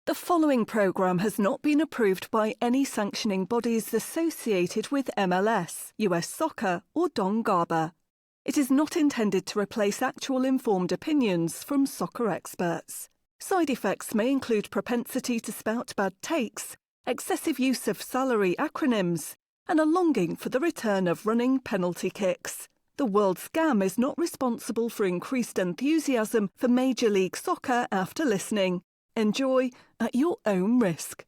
The following program has not been approved by any sanctioning bodies associated with MLS, US Soccer, or Don Garber. It is not intended to replace actual informed opinions from soccer experts. Side effects may include propensity to spout bad takes, excessive use of salary acronyms, and a longing for the return of running penalty kicks. The World Scam is not responsible for increased enthusiasm for Major League Soccer after listening. Enjoy at your own risk.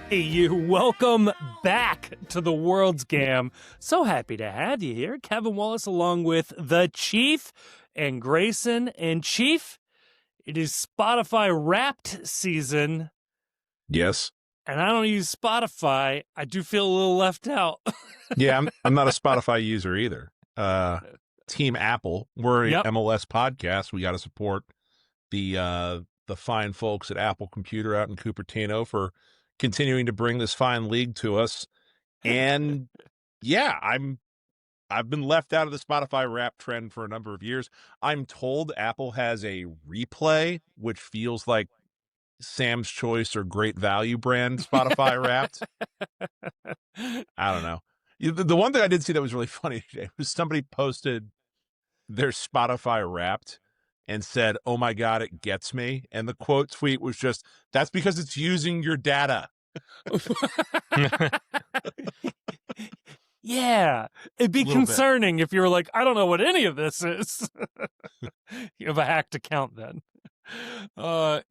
Hey, you, welcome back to the World Scam. So happy to have you here. Kevin Wallace along with the Chief and Grayson. And Chief, it is Spotify Wrapped season. Yes. And I don't use Spotify. I do feel a little left out. Yeah, I'm not a Spotify user either. Team Apple. We're a MLS podcast. We got to support the fine folks at Apple Computer out in Cupertino for continuing to bring this fine league to us. And yeah, I've been left out of the Spotify Wrapped trend for a number of years. I'm told Apple has a replay, which feels like Sam's Choice or Great Value brand Spotify Wrapped. I don't know. The one thing I did see that was really funny today was somebody posted their Spotify Wrapped and said, "Oh my God, it gets me." And the quote tweet was just, "That's because it's using your data." Yeah, it'd be concerning if you were like, I don't know what any of this is. You have a hacked account then.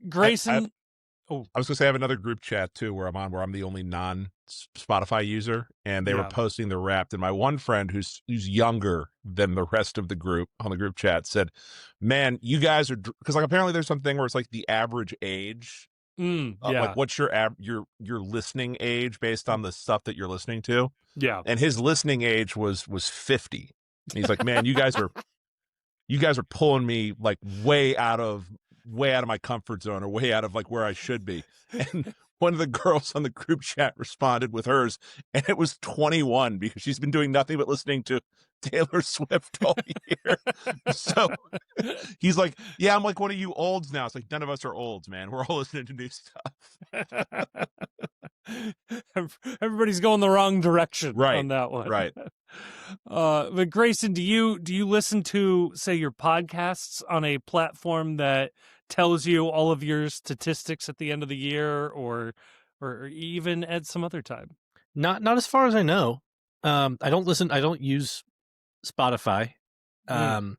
Grayson. I was going to say I have another group chat too where I'm the only non-Spotify user, and they were posting the Wrapped, and my one friend who's younger than the rest of the group on the group chat said, "Man, you guys are," because like apparently there's something where it's like the average age, like what's your listening age based on the stuff that you're listening to. Yeah, and his listening age was 50. And he's like, "Man, you guys are pulling me like way out of my comfort zone, or way out of like where I should be." And one of the girls on the group chat responded with hers, and it was 21 because she's been doing nothing but listening to Taylor Swift all year. So he's like, "Yeah, I'm like one of you olds now." It's like, none of us are olds, man. We're all listening to new stuff. Everybody's going the wrong direction on that one. Right. But Grayson, do you listen to, say, your podcasts on a platform that tells you all of your statistics at the end of the year, or even at some other time? Not as far as I know. I don't use Spotify. And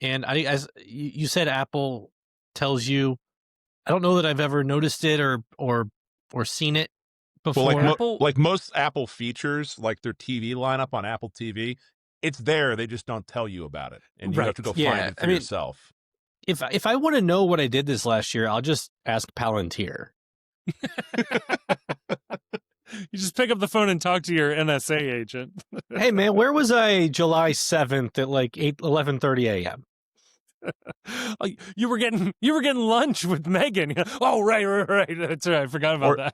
as you said, Apple tells you. I don't know that I've ever noticed it or seen it before. Well, like most Apple features, like their TV lineup on Apple TV, it's there. They just don't tell you about it, and you have to go find it for yourself. If I want to know what I did this last year, I'll just ask Palantir. You just pick up the phone and talk to your NSA agent. Hey man, where was I July 7th at like 11:30 a.m.? You were getting lunch with Megan. Oh, right. That's right. I forgot about that.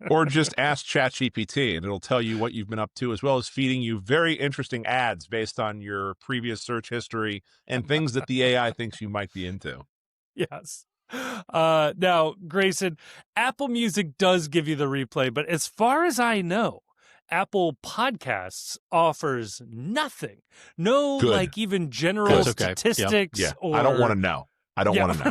Or just ask ChatGPT, and it'll tell you what you've been up to, as well as feeding you very interesting ads based on your previous search history and things that the AI thinks you might be into. Yes. Now, Grayson, Apple Music does give you the replay, but as far as I know, Apple Podcasts offers nothing. No, like even general statistics. Yeah. Or... I don't want to know. I don't want to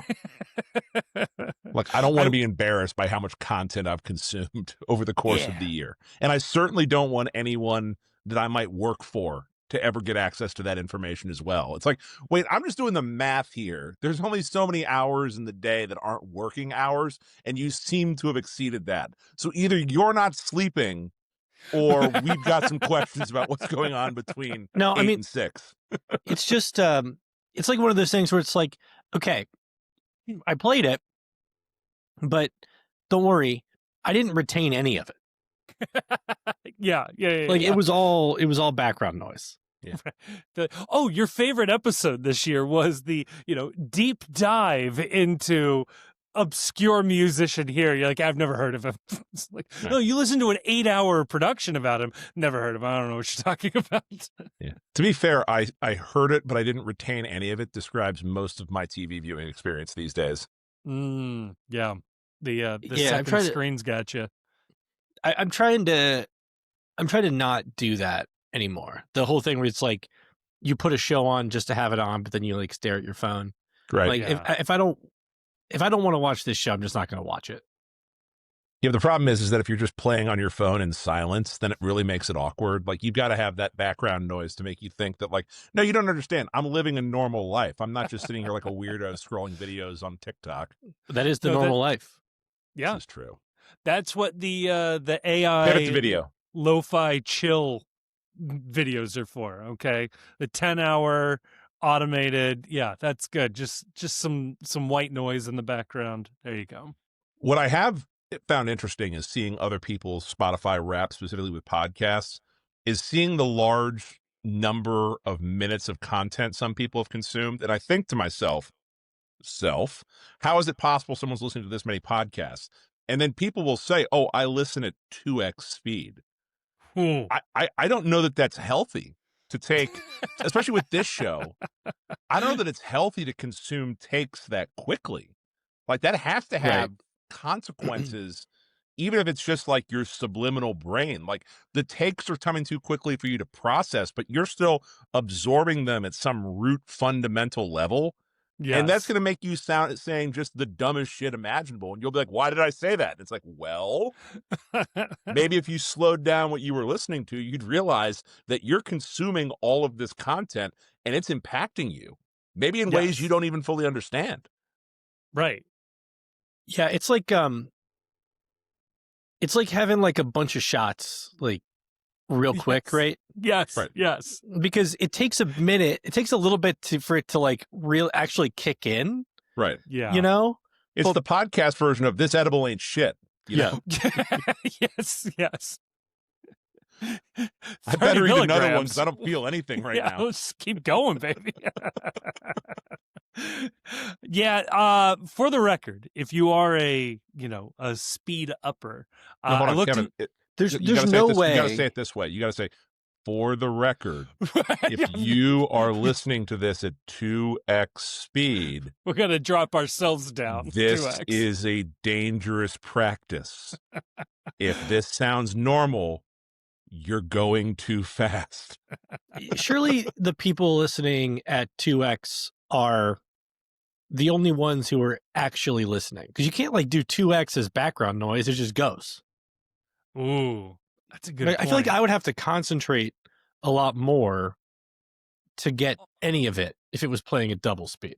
know. Like, I don't want to be embarrassed by how much content I've consumed over the course of the year. And I certainly don't want anyone that I might work for to ever get access to that information as well. It's like, wait, I'm just doing the math here. There's only so many hours in the day that aren't working hours, and you seem to have exceeded that. So either you're not sleeping, or we've got some questions about what's going on between 8 and 6. It's just, it's like one of those things where it's like, okay, I played it, but don't worry, I didn't retain any of it. Yeah. Like it was all background noise. Yeah. Your favorite episode this year was the, deep dive into obscure musician here. You're like, I've never heard of him. It's like, no, you listen to an 8-hour production about him. Never heard of him. I don't know what you're talking about. Yeah. To be fair, I heard it, but I didn't retain any of it. Describes most of my TV viewing experience these days. Yeah. The second screen's got you. I'm trying to not do that anymore. The whole thing where it's like you put a show on just to have it on, but then you like stare at your phone. Right. Like if I don't want to watch this show, I'm just not going to watch it. Yeah, the problem is that if you're just playing on your phone in silence, then it really makes it awkward. Like, you've got to have that background noise to make you think that, like, no, you don't understand. I'm living a normal life. I'm not just sitting here like a weirdo scrolling videos on TikTok. That is the normal life. Yeah, this is true. That's what the AI video lo-fi chill videos are for. Okay, the 10-hour automated. Yeah, that's good. Just some white noise in the background. There you go. What I have found interesting is seeing other people's Spotify Wrapped, specifically with podcasts, is seeing the large number of minutes of content some people have consumed. And I think to myself, how is it possible someone's listening to this many podcasts? And then people will say, oh, I listen at 2x speed. I don't know that that's healthy to take, especially with this show. I don't know that it's healthy to consume takes that quickly. Like, that has to have consequences, even if it's just like your subliminal brain. Like, the takes are coming too quickly for you to process, but you're still absorbing them at some root fundamental level. Yes. And that's going to make you saying just the dumbest shit imaginable. And you'll be like, why did I say that? And it's like, well, maybe if you slowed down what you were listening to, you'd realize that you're consuming all of this content and it's impacting you, maybe in ways you don't even fully understand. Right. Yeah, it's like having like a bunch of shots, like real quick, right? Yes, right. Yes. Because it takes a minute. It takes a little bit for it to like actually kick in. Right. Yeah. You know? It's the podcast version of this edible ain't shit. You know? Yes. I better eat another one because I don't feel anything right now. Let's keep going, baby. Yeah. For the record, if you are a speed upper, hold on, Kevin. There's no way. You got to say it this way. You got to say, for the record, if you are listening to this at 2x speed, we're going to drop ourselves down. This 2x. is a dangerous practice. If this sounds normal, you're going too fast. Surely the people listening at 2x are the only ones who are actually listening, because you can't like do 2x as background noise. It just goes. Ooh, that's a good point. I feel like I would have to concentrate a lot more to get any of it if it was playing at double speed.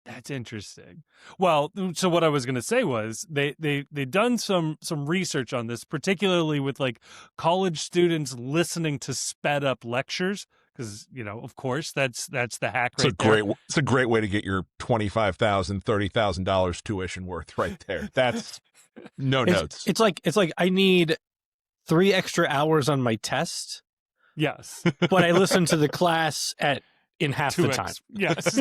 That's interesting. Well, so what I was going to say was they've done some research on this, particularly with like college students listening to sped up lectures, because of course that's the hack. It's a great way to get your $25,000, $30,000 tuition worth right there. That's notes. It's like I need 3 extra hours on my test. Yes. But I listen to the class in half 2x. The time. Yes.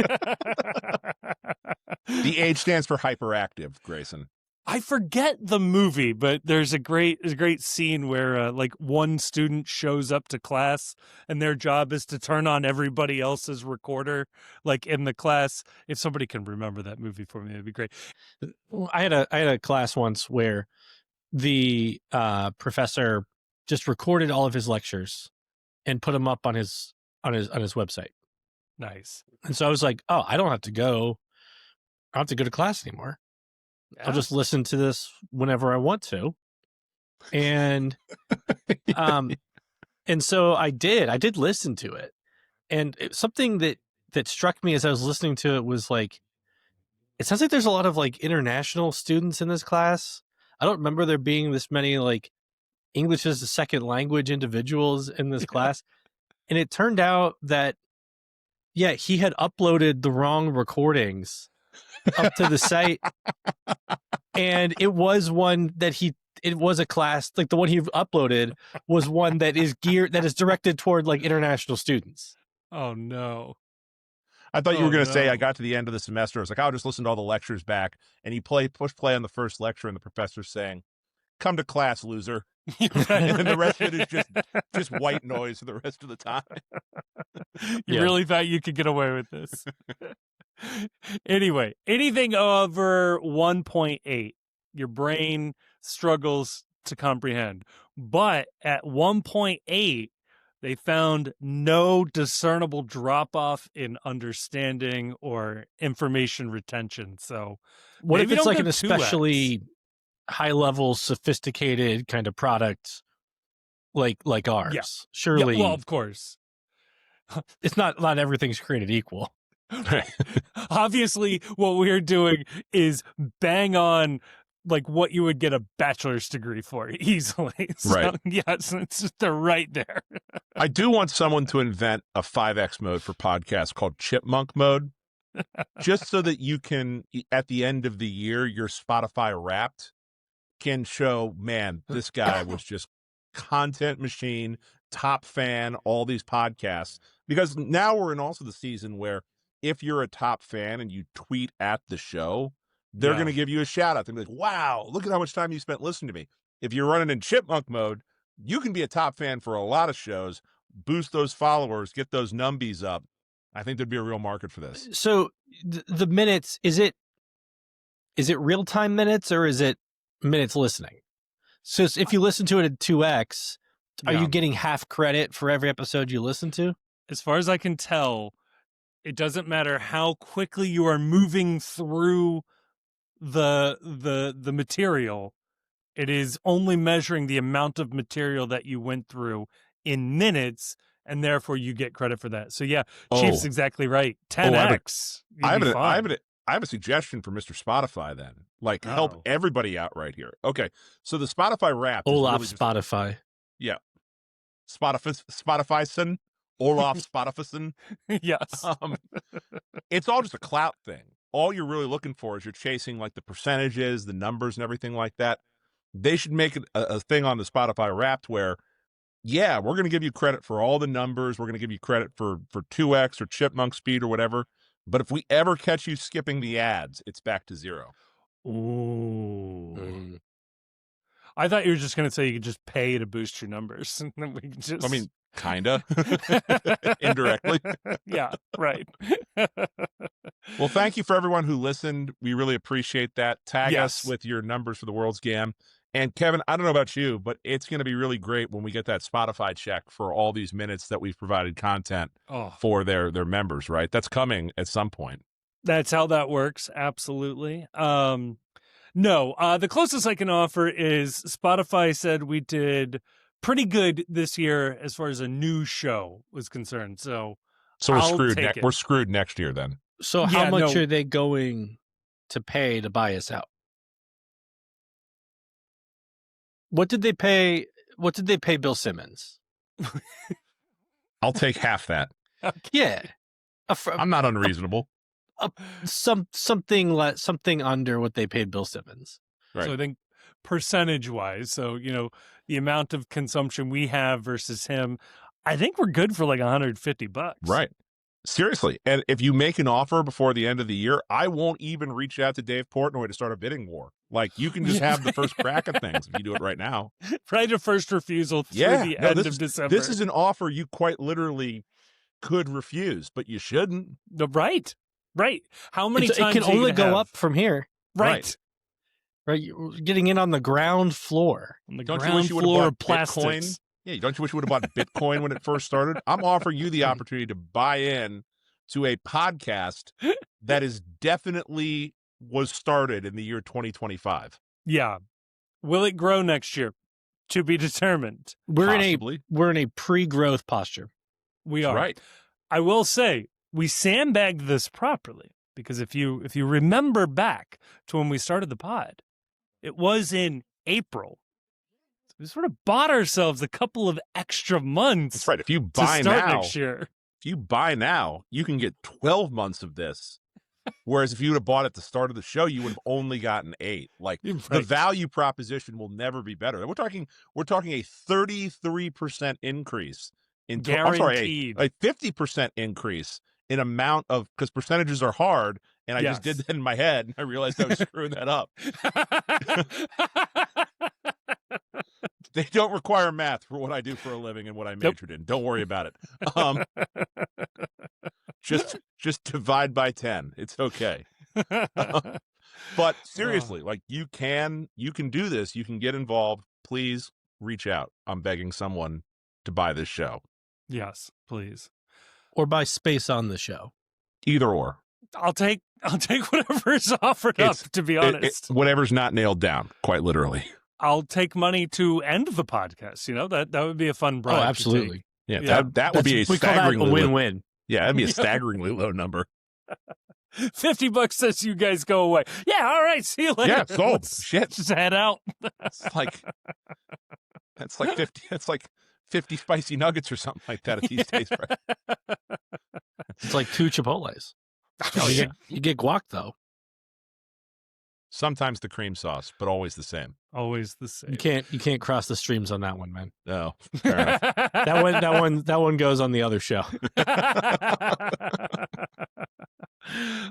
The H stands for hyperactive, Grayson. I forget the movie, but there's a great scene where like one student shows up to class and their job is to turn on everybody else's recorder, like in the class. If somebody can remember that movie for me, it'd be great. I had a class once where the professor just recorded all of his lectures and put them up on his website. Nice. And so I was like, oh, I don't have to go to class anymore. Yeah. I'll just listen to this whenever I want to. And and so I did listen to it. And something that struck me as I was listening to it was like, it sounds like there's a lot of like international students in this class. I don't remember there being this many like English as a second language individuals in this class. And it turned out that, yeah, he had uploaded the wrong recordings up to the site. And it was one that it was a class, like the one he uploaded was one that is directed toward like international students. Oh no. I thought you were going to say I got to the end of the semester. I was like, I'll just listen to all the lectures back. And you push play on the first lecture, and the professor's saying, "Come to class, loser." And then the rest of it is just white noise for the rest of the time. You really thought you could get away with this. Anyway, anything over 1.8, your brain struggles to comprehend. But at 1.8, they found no discernible drop-off in understanding or information retention. So what if it's like an 2x. especially high-level, sophisticated kind of product like ours? Yeah. Surely. Yeah, well, of course. It's not everything's created equal. Obviously, what we're doing is bang on like what you would get a bachelor's degree for easily. So, Right. Yes, they're right there. I do want someone to invent a 5X mode for podcasts called Chipmunk mode, just so that you can, at the end of the year, your Spotify Wrapped can show, man, this guy was just content machine, top fan, all these podcasts. Because now we're in also the season where if you're a top fan and you tweet at the show, they're going to give you a shout out. They're like, wow, look at how much time you spent listening to me. If you're running in Chipmunk mode, you can be a top fan for a lot of shows, boost those followers, get those numbies up. I think there'd be a real market for this. So the minutes, is it real-time minutes or is it minutes listening? So if you listen to it at 2x, are you getting half credit for every episode you listen to? As far as I can tell, it doesn't matter how quickly you are moving through the material. It is only measuring the amount of material that you went through in minutes, and therefore you get credit for that. So yeah, Chief's exactly right. 10x. I have a suggestion for Mr. Spotify then. Like, help everybody out right here. Okay, so the Spotify Wrapped. Olaf Spotify. Yeah. Spotify-son. Olaf Spotify-son. Yes. It's all just a clout thing. All you're really looking for is you're chasing like the percentages, the numbers, and everything like that. They should make it a thing on the Spotify Wrapped where, yeah, we're going to give you credit for all the numbers. We're going to give you credit for 2x or Chipmunk speed or whatever. But if we ever catch you skipping the ads, it's back to 0. Ooh. I thought you were just going to say you could just pay to boost your numbers. And then we can just... I mean, kind of. Indirectly. Yeah, right. Well, thank you for everyone who listened. We really appreciate that. Tag us with your numbers for the World's Gam. And Kevin, I don't know about you, but it's going to be really great when we get that Spotify check for all these minutes that we've provided content for their members, right? That's coming at some point. That's how that works. Absolutely. No, the closest I can offer is Spotify said we did pretty good this year as far as a new show was concerned. So we're screwed. We're screwed next year then. So how much are they going to pay to buy us out? What did they pay? What did they pay Bill Simmons? I'll take half that. Yeah, I'm not unreasonable. Something under what they paid Bill Simmons. Right. So I think percentage-wise, so the amount of consumption we have versus him, I think we're good for like $150. Right. Seriously. And if you make an offer before the end of the year, I won't even reach out to Dave Portnoy to start a bidding war. Like, you can just have the first crack at things if you do it right now. Right of first refusal through the end of December. This is an offer you quite literally could refuse, but you shouldn't. Right. How many times it can only go up from here. Right. You're getting in on the ground floor. On the ground floor of plastics. Bitcoin? Yeah, don't you wish you would have bought Bitcoin when it first started? I'm offering you the opportunity to buy in to a podcast that is definitely was started in the year 2025. Yeah. Will it grow next year? To be determined. We're in a pre-growth posture. We are. Right. I will say we sandbagged this properly because if you remember back to when we started the pod, it was in April. We sort of bought ourselves a couple of extra months. That's right. If you buy next year. If you buy now, you can get 12 months of this. Whereas if you would have bought at the start of the show, you would have only gotten 8. Like, the value proposition will never be better. We're talking a 33% increase in guaranteed. a 50% increase an amount of, because percentages are hard, and I just Yes. did that in my head, and I realized I was screwing that up. They don't require math for what I do for a living and what I majored in. Don't worry about it. Just divide by 10. It's okay. But seriously, like you can do this. You can get involved. Please reach out. I'm begging someone to buy this show. Yes, please. Or buy space on the show. Either or. I'll take whatever is offered up, to be honest. Whatever's not nailed down, quite literally. I'll take money to end the podcast. That would be a fun bribe. Oh, absolutely. Yeah, that would be a staggeringly win-win. Yeah, that'd be a staggeringly low number. $50 says you guys go away. Yeah, all right. See you later. Yeah, sold. Shit. Just head out. It's like that's like 50. That's like 50 spicy nuggets or something like that at these days. Right? It's like 2 Chipotles. You get guac though. Sometimes the cream sauce, but always the same. Always the same. You can't cross the streams on that one, man. No, fair enough. that one goes on the other show.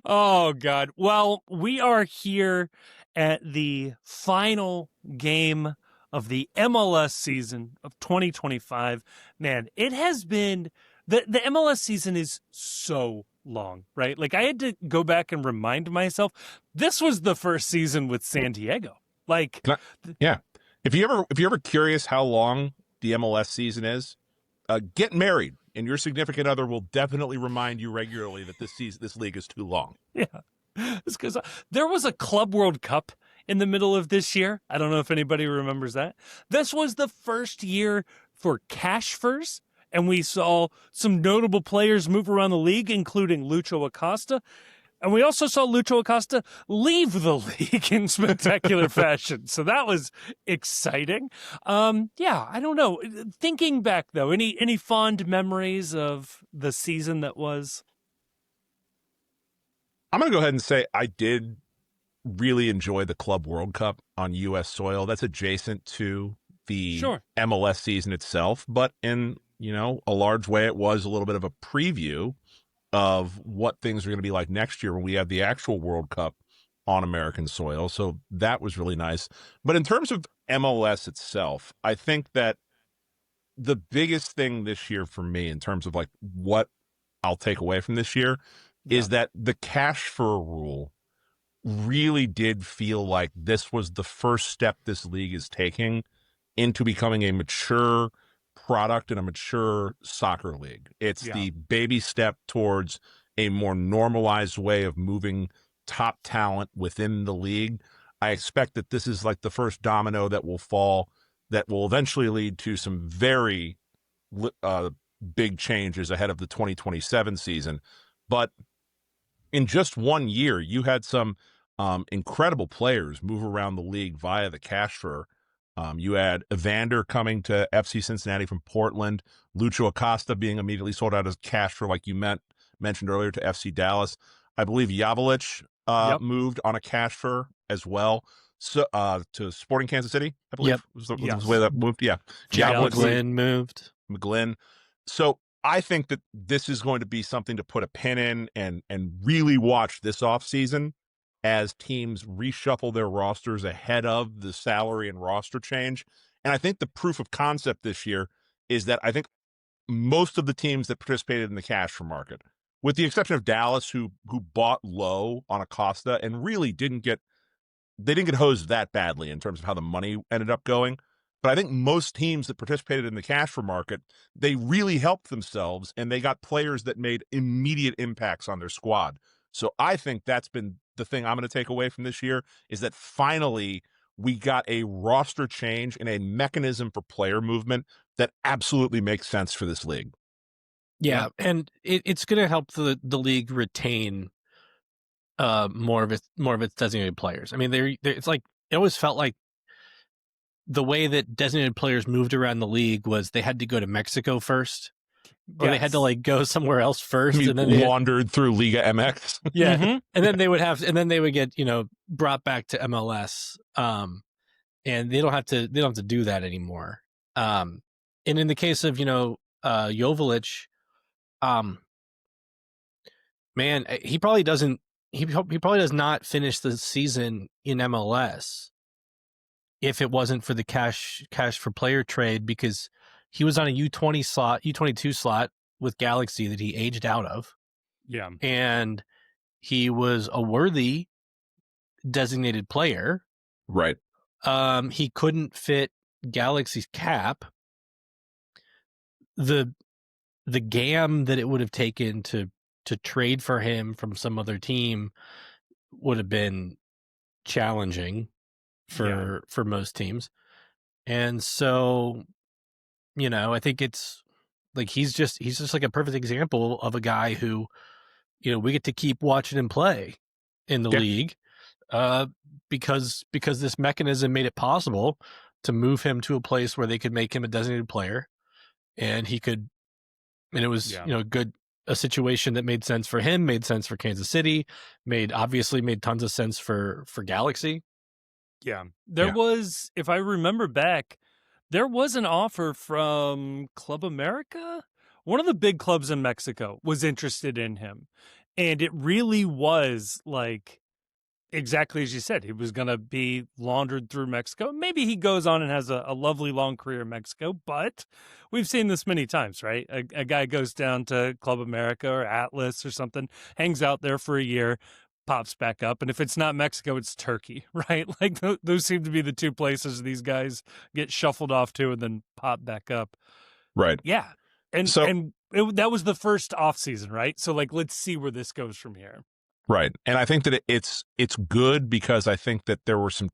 Oh God. Well, we are here at the final game of the MLS season of 2025. Man, it has been the MLS season is so long, right? Like I had to go back and remind myself this was the first season with San Diego. Like, yeah. If you're ever curious how long the MLS season is, get married, and your significant other will definitely remind you regularly that this league is too long. Yeah, it's because there was a Club World Cup in the middle of this year. I don't know if anybody remembers that. This was the first year for cash furs. And we saw some notable players move around the league, including Lucho Acosta. And we also saw Lucho Acosta leave the league in spectacular fashion. So that was exciting. Yeah, I don't know. Thinking back, though, any fond memories of the season that was? I'm going to go ahead and say I did really enjoy the Club World Cup on U.S. soil. That's adjacent to the MLS season itself. But in a large way, it was a little bit of a preview of what things are going to be like next year when we have the actual World Cup on American soil. So that was really nice. But in terms of MLS itself, I think that the biggest thing this year for me in terms of like what I'll take away from this year is that the cash for a rule really did feel like this was the first step this league is taking into becoming a mature product and a mature soccer league. It's the baby step towards a more normalized way of moving top talent within the league. I expect that this is like the first domino that will fall that will eventually lead to some very big changes ahead of the 2027 season. But in just 1 year, you had some incredible players move around the league via the cash fur. You had Evander coming to FC Cincinnati from Portland, Lucho Acosta being immediately sold out as cash for, like you mentioned earlier, to FC Dallas. I believe Yavlich moved on a cash for as well, so to Sporting Kansas City, I believe was the way that moved. Yeah, McGlynn moved. McGlynn. So I think that this is going to be something to put a pin in and really watch this offseason as teams reshuffle their rosters ahead of the salary and roster change. And I think the proof of concept this year is that I think most of the teams that participated in the cash for market, with the exception of Dallas, who bought low on Acosta and really didn't get hosed that badly in terms of how the money ended up going. But I think most teams that participated in the cash for market, they really helped themselves and they got players that made immediate impacts on their squad. So I think that's been the thing I'm going to take away from this year is that finally we got a roster change and a mechanism for player movement that absolutely makes sense for this league. Yeah, and it's going to help the league retain more of its designated players. I mean, it's like it always felt like the way that designated players moved around the league was they had to go to Mexico first. Or they had to like go somewhere else first, and then they wandered through Liga MX. Yeah, and then they would get brought back to MLS, and they don't have to do that anymore. And in the case of Jovic, Man, he probably doesn't. He probably does not finish the season in MLS if it wasn't for the cash for player trade, because he was on a U22 slot with Galaxy that he aged out of. Yeah. And he was a worthy designated player. Right. He couldn't fit Galaxy's cap. The gam that it would have taken to trade for him from some other team would have been challenging for most teams. And so, I think it's like he's just like a perfect example of a guy who, we get to keep watching him play in the league, because this mechanism made it possible to move him to a place where they could make him a designated player, and he could, and it was a situation that made sense for him, made sense for Kansas City, made tons of sense for Galaxy. Yeah. There was, if I remember back, there was an offer from Club America. One of the big clubs in Mexico was interested in him. And it really was like exactly as you said. He was going to be laundered through Mexico. Maybe he goes on and has a lovely long career in Mexico, but we've seen this many times, right? A guy goes down to Club America or Atlas or something, hangs out there for a year, pops back up. And if it's not Mexico, it's Turkey, right? Like those seem to be the two places these guys get shuffled off to and then pop back up. Right. Yeah. And that was the first off season, right? So like, let's see where this goes from here. Right. And I think that it's good because I think that there were some,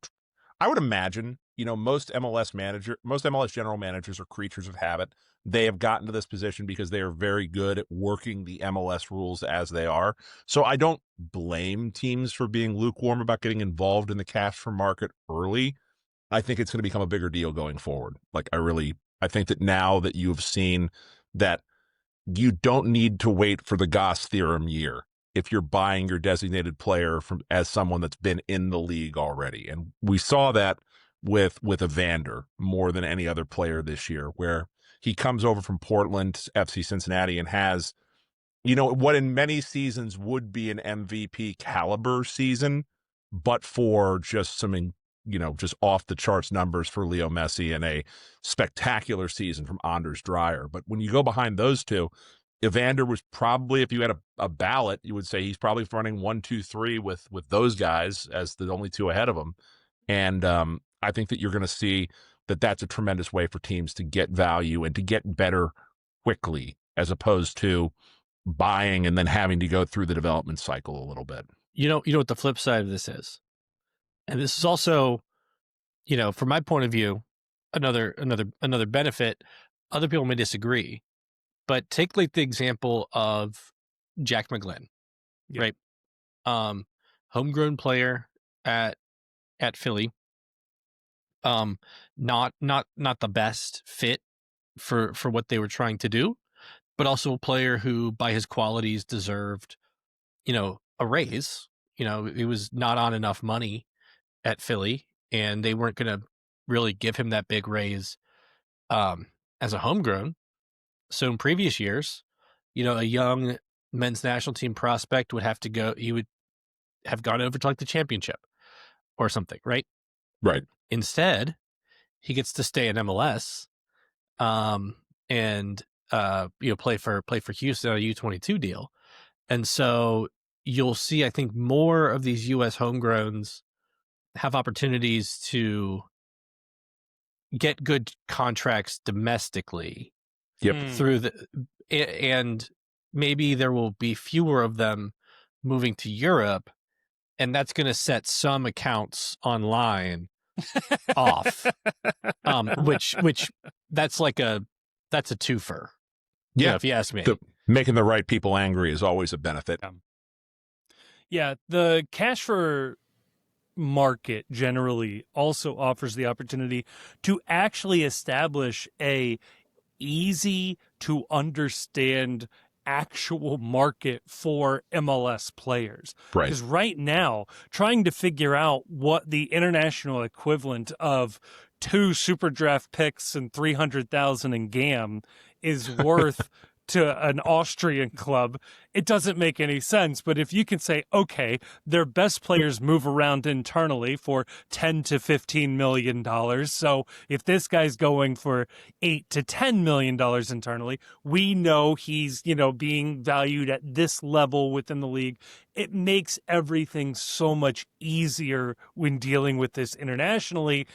I would imagine, most MLS general managers are creatures of habit. They have gotten to this position because they are very good at working the MLS rules as they are. So I don't blame teams for being lukewarm about getting involved in the cash for market early. I think it's going to become a bigger deal going forward. Like I think that now that you've seen that you don't need to wait for the Goss theorem year if you're buying your designated player as someone that's been in the league already. And we saw that with Evander more than any other player this year, where he comes over from Portland, FC Cincinnati, and has, what in many seasons would be an MVP caliber season, but for just some, just off the charts numbers for Leo Messi and a spectacular season from Anders Dreyer. But when you go behind those two, Evander was probably, if you had a ballot, you would say he's probably running 1, 2, 3 with those guys as the only two ahead of him. And I think that you're going to see that that's a tremendous way for teams to get value and to get better quickly, as opposed to buying and then having to go through the development cycle a little bit. You know what the flip side of this is? And this is also, from my point of view, another benefit. Other people may disagree, but take like the example of Jack McGlynn, right? Homegrown player at Philly. Not the best fit for what they were trying to do, but also a player who, by his qualities, deserved, a raise. He was not on enough money at Philly, and they weren't going to really give him that big raise as a homegrown. So in previous years, a young men's national team prospect would have to go. He would have gone over to like the championship or something, right? Right. Instead, he gets to stay in MLS, and play for Houston on a U22 deal. And so you'll see, I think, more of these U.S. homegrowns have opportunities to get good contracts domestically. Yep. Through and maybe there will be fewer of them moving to Europe, and that's going to set some accounts online off. Which that's a twofer. Yeah, if you ask me. Making the right people angry is always a benefit. Yeah, the cash for market generally also offers the opportunity to actually establish a easy to understand actual market for MLS players. Right. Because right now, trying to figure out what the international equivalent of 2 super draft picks and 300,000 in GAM is worth to an Austrian club, it doesn't make any sense. But if you can say, okay, their best players move around internally for $10 to $15 million. So if this guy's going for $8 to $10 million internally, we know he's, being valued at this level within the league. It makes everything so much easier when dealing with this internationally.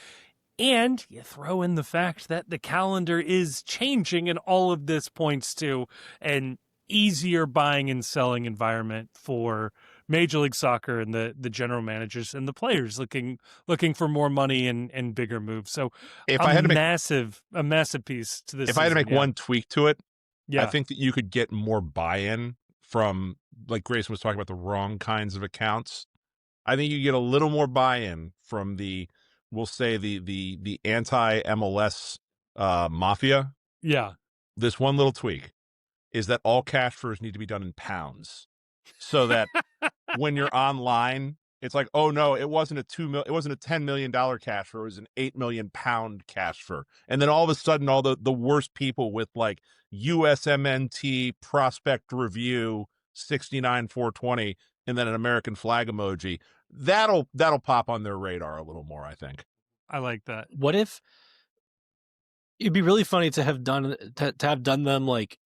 And you throw in the fact that the calendar is changing, and all of this points to an easier buying and selling environment for Major League Soccer and the general managers and the players looking for more money and bigger moves. So if I had to make a massive piece to this. If I had to make one tweak to it, I think that you could get more buy-in from, like Grayson was talking about, the wrong kinds of accounts. I think you get a little more buy-in from we'll say the anti-MLS mafia. Yeah. This one little tweak is that all cash furs need to be done in pounds, so that when you're online, it's like, oh no, it wasn't a $10 million cash fur, it was an £8 million cash fur, and then all of a sudden, all the worst people with like USMNT prospect review 69,420 and then an American flag emoji. That'll pop on their radar a little more, I think. I like that. What if it'd be really funny to have done them like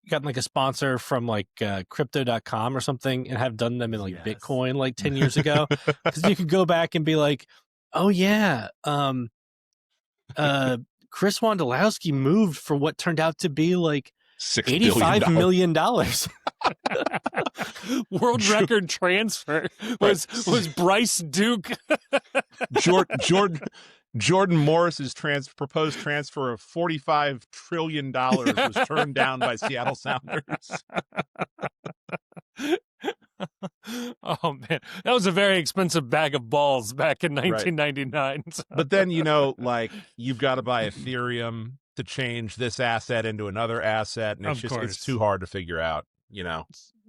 gotten like a sponsor from like crypto.com or something and have done them in like Bitcoin like 10 years ago, because you could go back and be like, oh yeah, Chris Wondolowski moved for what turned out to be like $85 million. World record transfer was Bryce Duke. Jordan Morris's proposed transfer of $45 trillion was turned down by Seattle Sounders. Oh man, that was a very expensive bag of balls back in 1999. Right. But then like you've got to buy Ethereum to change this asset into another asset, and it's too hard to figure out.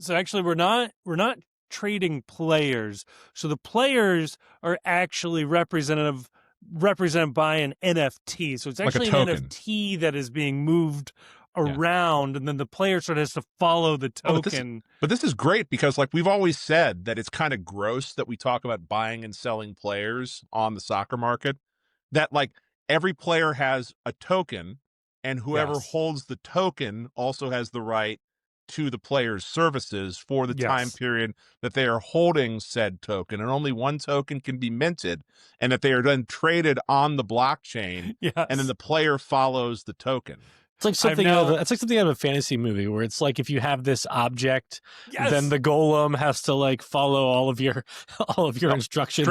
So actually, we're not trading players. So the players are actually represented by an NFT. So it's actually like an NFT that is being moved around, and then the player sort of has to follow the token. But this is great because, like we've always said, that it's kind of gross that we talk about buying and selling players on the soccer market. That like every player has a token, and whoever holds the token also has the right to the player's services for the time period that they are holding said token, and only one token can be minted, and that they are then traded on the blockchain, and then the player follows the token. It's like something out of a fantasy movie where it's like if you have this object, then the golem has to like follow all of your instructions.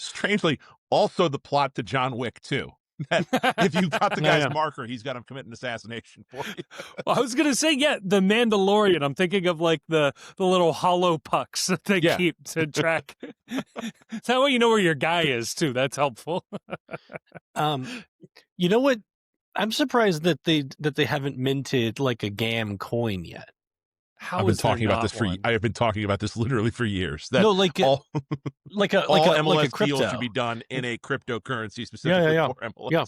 Strangely, also the plot to John Wick 2. That if you got the guy's marker, he's got him commit an assassination for you. Well, I was gonna say, the Mandalorian. I'm thinking of like the little hollow pucks that they keep to track. That way you know where your guy is too. That's helpful. You know what? I'm surprised that they haven't minted like a GAM coin yet. I've been talking about this literally for years. That no, like all MLS crypto deals should be done in a cryptocurrency specifically for MLS. Yeah.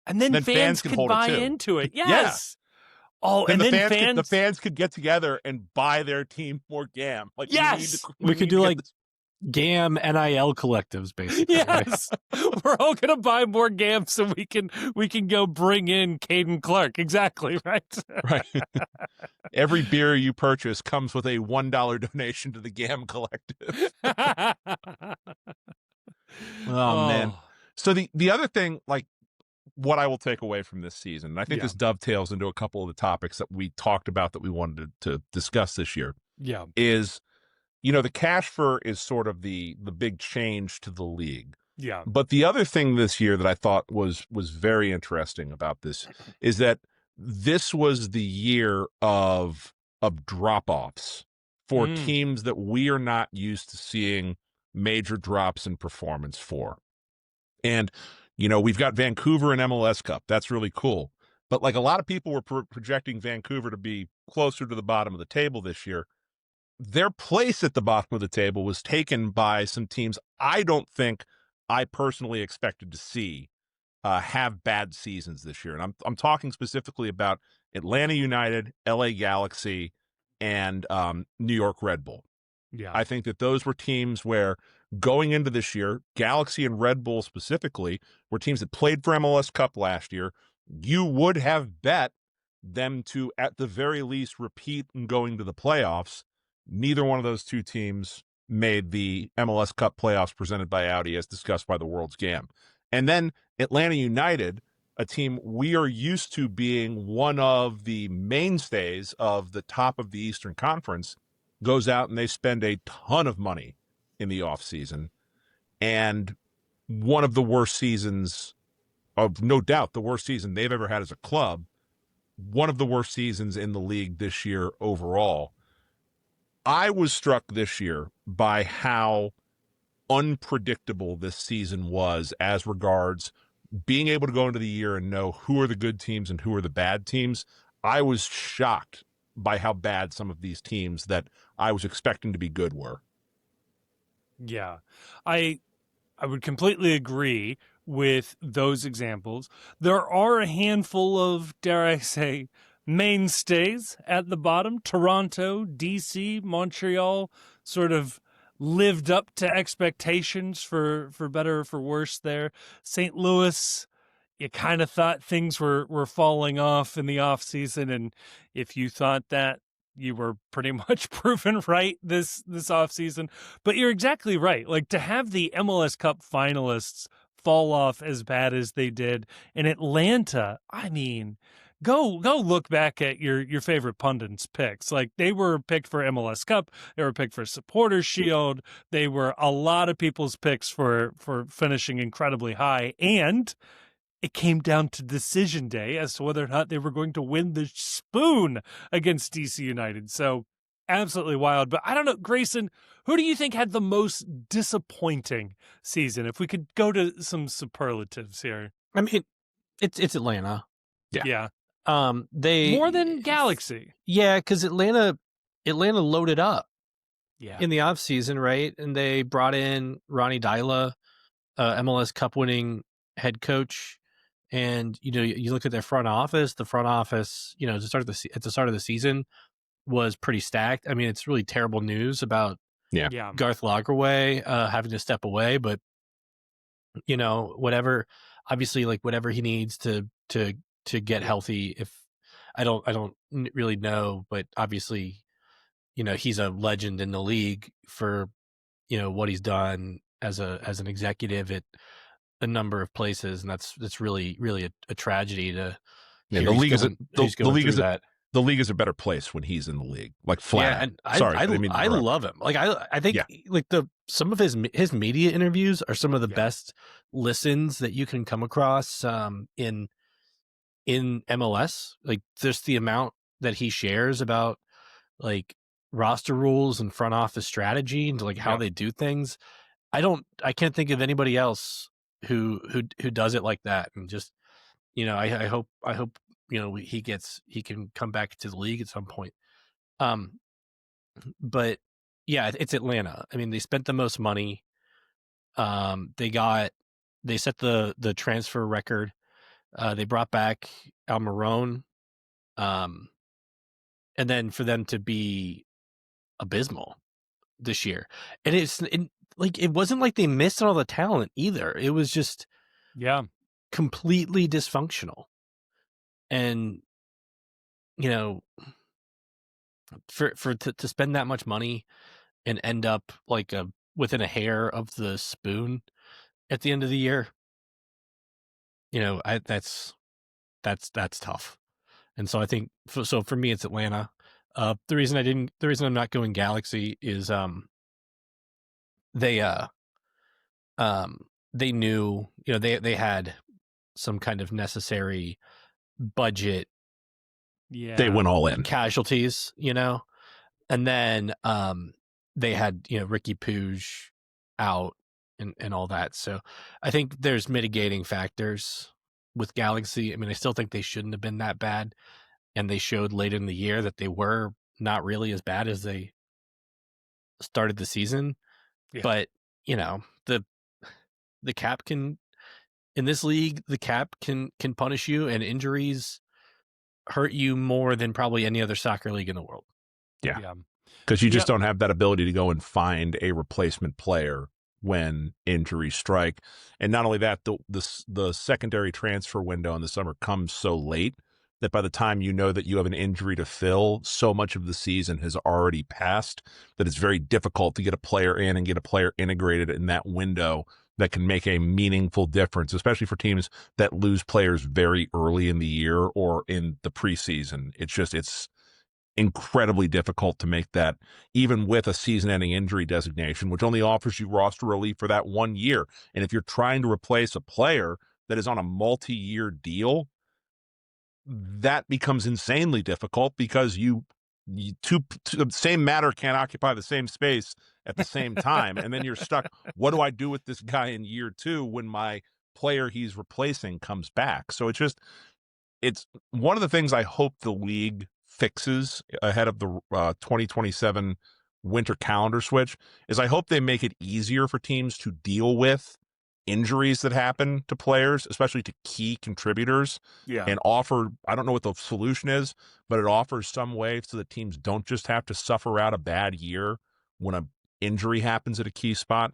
And then fans could buy into it. Yes. Oh, and then the fans could get together and buy their team more GAM. Like we could do like GAM NIL collectives, basically. Yes, we're all gonna buy more GAM so we can go bring in Caden Clark. Exactly right. Right. Every beer you purchase comes with a $1 donation to the GAM collective. Oh man. So the other thing, like what I will take away from this season, and I think this dovetails into a couple of the topics that we talked about that we wanted to discuss this year. Yeah. Is the cash fur is sort of the big change to the league. Yeah. But the other thing this year that I thought was very interesting about this is that this was the year of drop-offs for teams that we are not used to seeing major drops in performance for. And, we've got Vancouver and MLS Cup. That's really cool. But like a lot of people were projecting Vancouver to be closer to the bottom of the table this year. Their place at the bottom of the table was taken by some teams I don't think I personally expected to see have bad seasons this year, and I'm talking specifically about Atlanta United, LA Galaxy, and New York Red Bull. Yeah. I think that those were teams where going into this year, Galaxy and Red Bull specifically were teams that played for MLS Cup last year. You would have bet them to, at the very least, repeat and going to the playoffs. Neither one of those two teams made the MLS Cup playoffs presented by Audi, as discussed by the World's Gam. And then Atlanta United, a team we are used to being one of the mainstays of the top of the Eastern Conference, goes out and they spend a ton of money in the offseason. And one of the worst seasons, of no doubt the worst season they've ever had as a club, one of the worst seasons in the league this year overall. I was struck this year by how unpredictable this season was as regards being able to go into the year and know who are the good teams and who are the bad teams. I was shocked by how bad some of these teams that I was expecting to be good were. Yeah, I would completely agree with those examples. There are a handful of, dare I say, mainstays at the bottom. Toronto, DC, Montreal sort of lived up to expectations for better or for worse there. St. Louis, you kind of thought things were falling off in the offseason, and if you thought that, you were pretty much proven right this offseason. But you're exactly right. Like, to have the MLS Cup finalists fall off as bad as they did in Atlanta, I mean, go look back at your favorite pundits' picks. Like, they were picked for MLS Cup, they were picked for Supporters Shield, they were a lot of people's picks for finishing incredibly high, and it came down to decision day as to whether or not they were going to win the spoon against DC United. So absolutely wild. But I don't know, Grayson, who do you think had the most disappointing season? If we could go to some superlatives here. I mean, it's Atlanta. Yeah. They more than Galaxy. Yeah, because Atlanta loaded up in the offseason, right? And they brought in Ronnie Dyla, MLS Cup winning head coach. And, you look at their front office, the front office, at the start of the season was pretty stacked. I mean, it's really terrible news about Garth Lagerwey having to step away, but whatever he needs to get healthy. If I don't really know, but obviously, he's a legend in the league for, what he's done as an executive at a number of places, and that's really a tragedy to. Yeah, the league is a better place when he's in the league. Like, flat. Yeah, and I love him. Like, I think like some of his media interviews are some of the best listens that you can come across in MLS. Like, just the amount that he shares about like roster rules and front office strategy and like how they do things. I can't think of anybody else who does it like that. And just, I hope he can come back to the league at some point. But yeah, it's Atlanta. I mean, they spent the most money. They set the transfer record. They brought back Almiron. And then for them to be abysmal this year, and it wasn't like they missed all the talent either. It was just completely dysfunctional. And to spend that much money and end up like within a hair of the spoon at the end of the year, that's tough. And so I think for me it's Atlanta. The reason I'm not going Galaxy is they knew, they had some kind of necessary budget. Yeah. They went all in. Casualties, and then they had, Ricky Puig out and all that. So I think there's mitigating factors with Galaxy. I mean, I still think they shouldn't have been that bad, and they showed late in the year that they were not really as bad as they started the season. But the cap can in this league, the cap can punish you, and injuries hurt you more than probably any other soccer league in the world. Yeah. Because you just don't have that ability to go and find a replacement player when injuries strike. And not only that, the secondary transfer window in the summer comes so late that by the time you know that you have an injury to fill, so much of the season has already passed that it's very difficult to get a player in and get a player integrated in that window that can make a meaningful difference, especially for teams that lose players very early in the year or in the preseason. It's incredibly difficult to make that, even with a season-ending injury designation, which only offers you roster relief for that 1 year. And if you're trying to replace a player that is on a multi-year deal, that becomes insanely difficult because the same matter can't occupy the same space at the same time. And then you're stuck. What do I do with this guy in year 2 when my player he's replacing comes back? So it's one of the things I hope the league fixes ahead of the 2027 winter calendar switch is I hope they make it easier for teams to deal with injuries that happen to players, especially to key contributors, and offer, I don't know what the solution is, but it offers some way so that teams don't just have to suffer out a bad year when an injury happens at a key spot.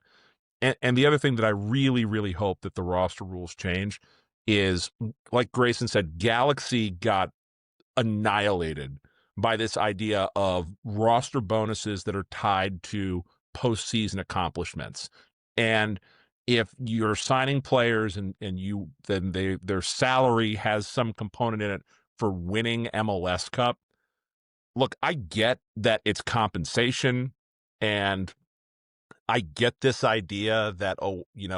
And the other thing that I really, really hope that the roster rules change is, like Grayson said, Galaxy got annihilated by this idea of roster bonuses that are tied to postseason accomplishments. And if you're signing players and their salary has some component in it for winning MLS Cup, look, I get that it's compensation, and I get this idea that, you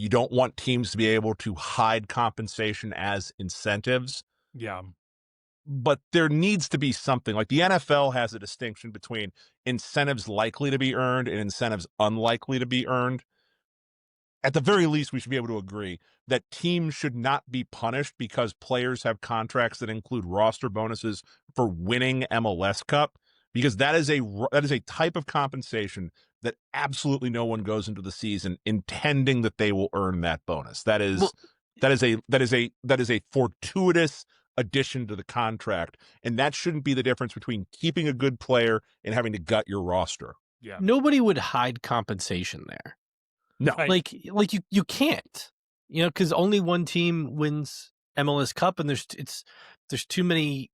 don't want teams to be able to hide compensation as incentives. Yeah. But there needs to be something. Like the NFL has a distinction between incentives likely to be earned and incentives unlikely to be earned. At the very least, we should be able to agree that teams should not be punished because players have contracts that include roster bonuses for winning MLS Cup, because that is a type of compensation that absolutely no one goes into the season intending that they will earn that bonus. That is a fortuitous addition to the contract, and that shouldn't be the difference between keeping a good player and having to gut your roster. Yeah. Nobody would hide compensation there. No. Right. Like you can't, because only one team wins MLS Cup, and there's too many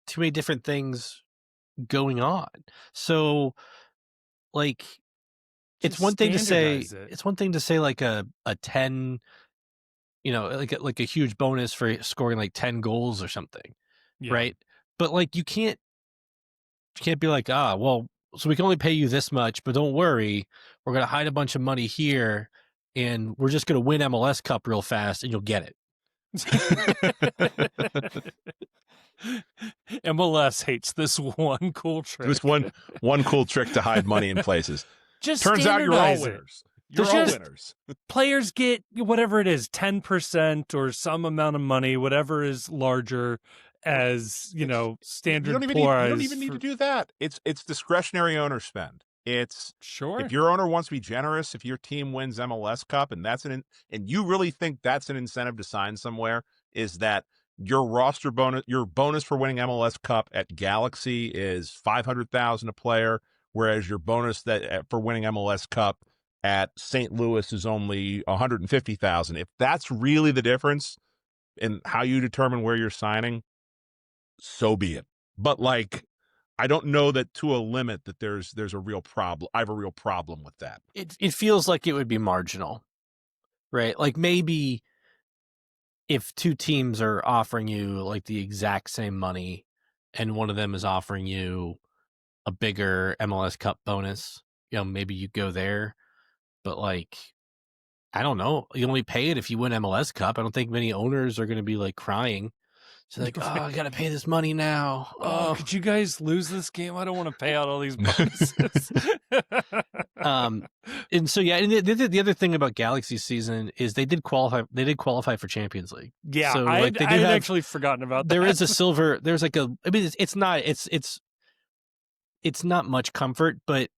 different things going on. So, like, it's one thing to say like a 10, like a huge bonus for scoring like 10 goals or something, right? But like you can't be like, well, so we can only pay you this much, but don't worry, we're gonna hide a bunch of money here, and we're just gonna win MLS Cup real fast, and you'll get it. MLS hates this one cool trick. This one cool trick to hide money in places. Just turns out you're all winners. You're all winners. Players get whatever it is, 10% or some amount of money, whatever is larger as, standard. You don't even need to do that. It's discretionary owner spend. It's sure. If your owner wants to be generous, if your team wins MLS Cup and and you really think that's an incentive to sign somewhere, is that your roster bonus, your bonus for winning MLS Cup at Galaxy is $500,000 a player, whereas your bonus for winning MLS Cup at St. Louis is only $150,000. If that's really the difference in how you determine where you're signing, so be it. But I don't know that to a limit that there's a real problem. I have a real problem with that. It feels like it would be marginal, right? Like maybe if two teams are offering you like the exact same money and one of them is offering you a bigger MLS Cup bonus, maybe you go there. But I don't know. You only pay it if you win MLS Cup. I don't think many owners are going to be like crying. So I got to pay this money now. Oh, could you guys lose this game? I don't want to pay out all these bonuses. And so and the other thing about Galaxy season is they did qualify. They did qualify for Champions League. Yeah, so, I had actually forgotten about that. There is a silver. There's like a. I mean, it's not much comfort, but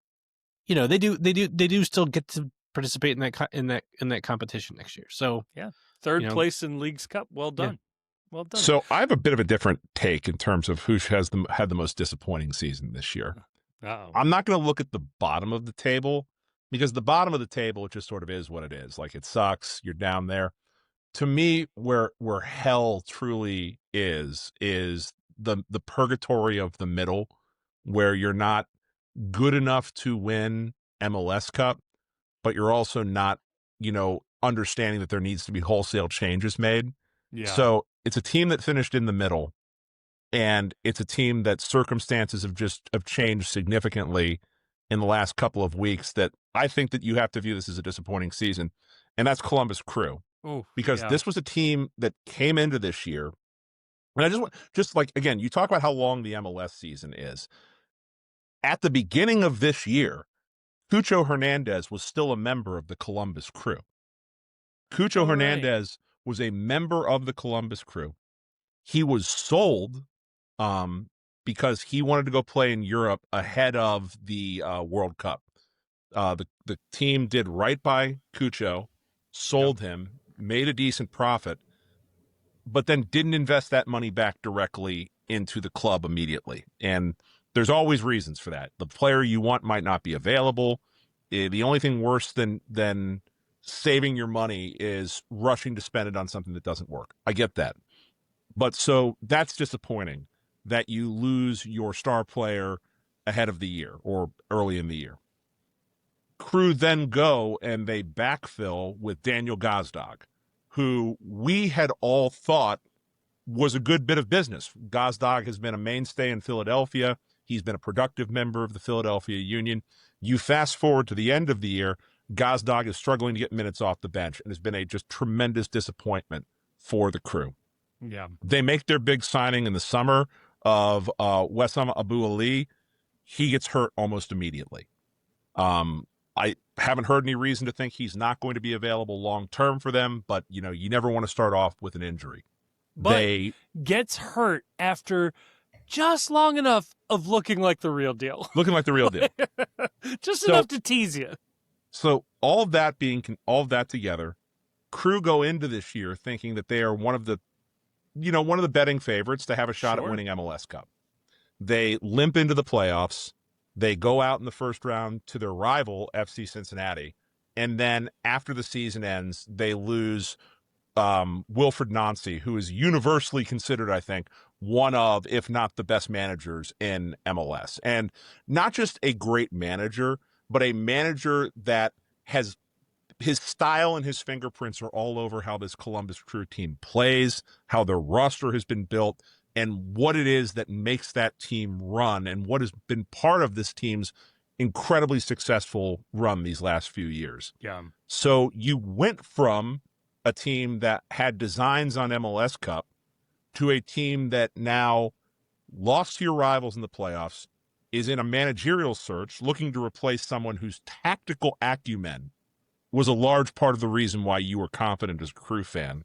they do still get to participate in that competition next year. So yeah, third place in League's Cup. Well done. Yeah. Well done. So I have a bit of a different take in terms of who has had the most disappointing season this year. Uh-oh. I'm not going to look at the bottom of the table, because the bottom of the table, it just sort of is what it is. Like, it sucks. You're down there. To me, where hell truly is the purgatory of the middle, where you're not good enough to win MLS Cup, but you're also not, understanding that there needs to be wholesale changes made. Yeah. So it's a team that finished in the middle, and it's a team that circumstances have changed significantly in the last couple of weeks, that I think that you have to view this as a disappointing season. And that's Columbus Crew. Ooh, because yeah. this was a team that came into this year. And I just like, again, you talk about how long the MLS season is. At the beginning of this year, Cucho Hernandez was still a member of the Columbus Crew. Cucho Hernandez was a member of the Columbus Crew. He was sold because he wanted to go play in Europe ahead of the World Cup. The team did right by Cucho, sold him, made a decent profit, but then didn't invest that money back directly into the club immediately. And there's always reasons for that. The player you want might not be available. The only thing worse than saving your money is rushing to spend it on something that doesn't work. I get that. But so that's disappointing that you lose your star player ahead of the year or early in the year. Crew then go and they backfill with Daniel Gazdag, who we had all thought was a good bit of business. Gazdag has been a mainstay in Philadelphia. He's been a productive member of the Philadelphia Union. You fast forward to the end of the year, Gazdag is struggling to get minutes off the bench and has been a just tremendous disappointment for the Crew. Yeah. They make their big signing in the summer of Wessam Abu Ali. He gets hurt almost immediately. I haven't heard any reason to think he's not going to be available long-term for them, but, you never want to start off with an injury. But gets hurt after just long enough of looking like the real deal. Looking like the real deal. Just enough to tease you. So all of that together, Crew go into this year thinking that they are one of the betting favorites to have a shot at winning MLS Cup. They limp into the playoffs. They go out in the first round to their rival, FC Cincinnati. And then after the season ends, they lose Wilfred Nancy, who is universally considered, I think, one of, if not the best managers in MLS. And not just a great manager, but a manager that has his style and his fingerprints are all over how this Columbus Crew team plays, how their roster has been built, and what it is that makes that team run, and what has been part of this team's incredibly successful run these last few years. Yeah. So you went from a team that had designs on MLS Cup to a team that now lost to your rivals in the playoffs, is in a managerial search looking to replace someone whose tactical acumen was a large part of the reason why you were confident as a Crew fan.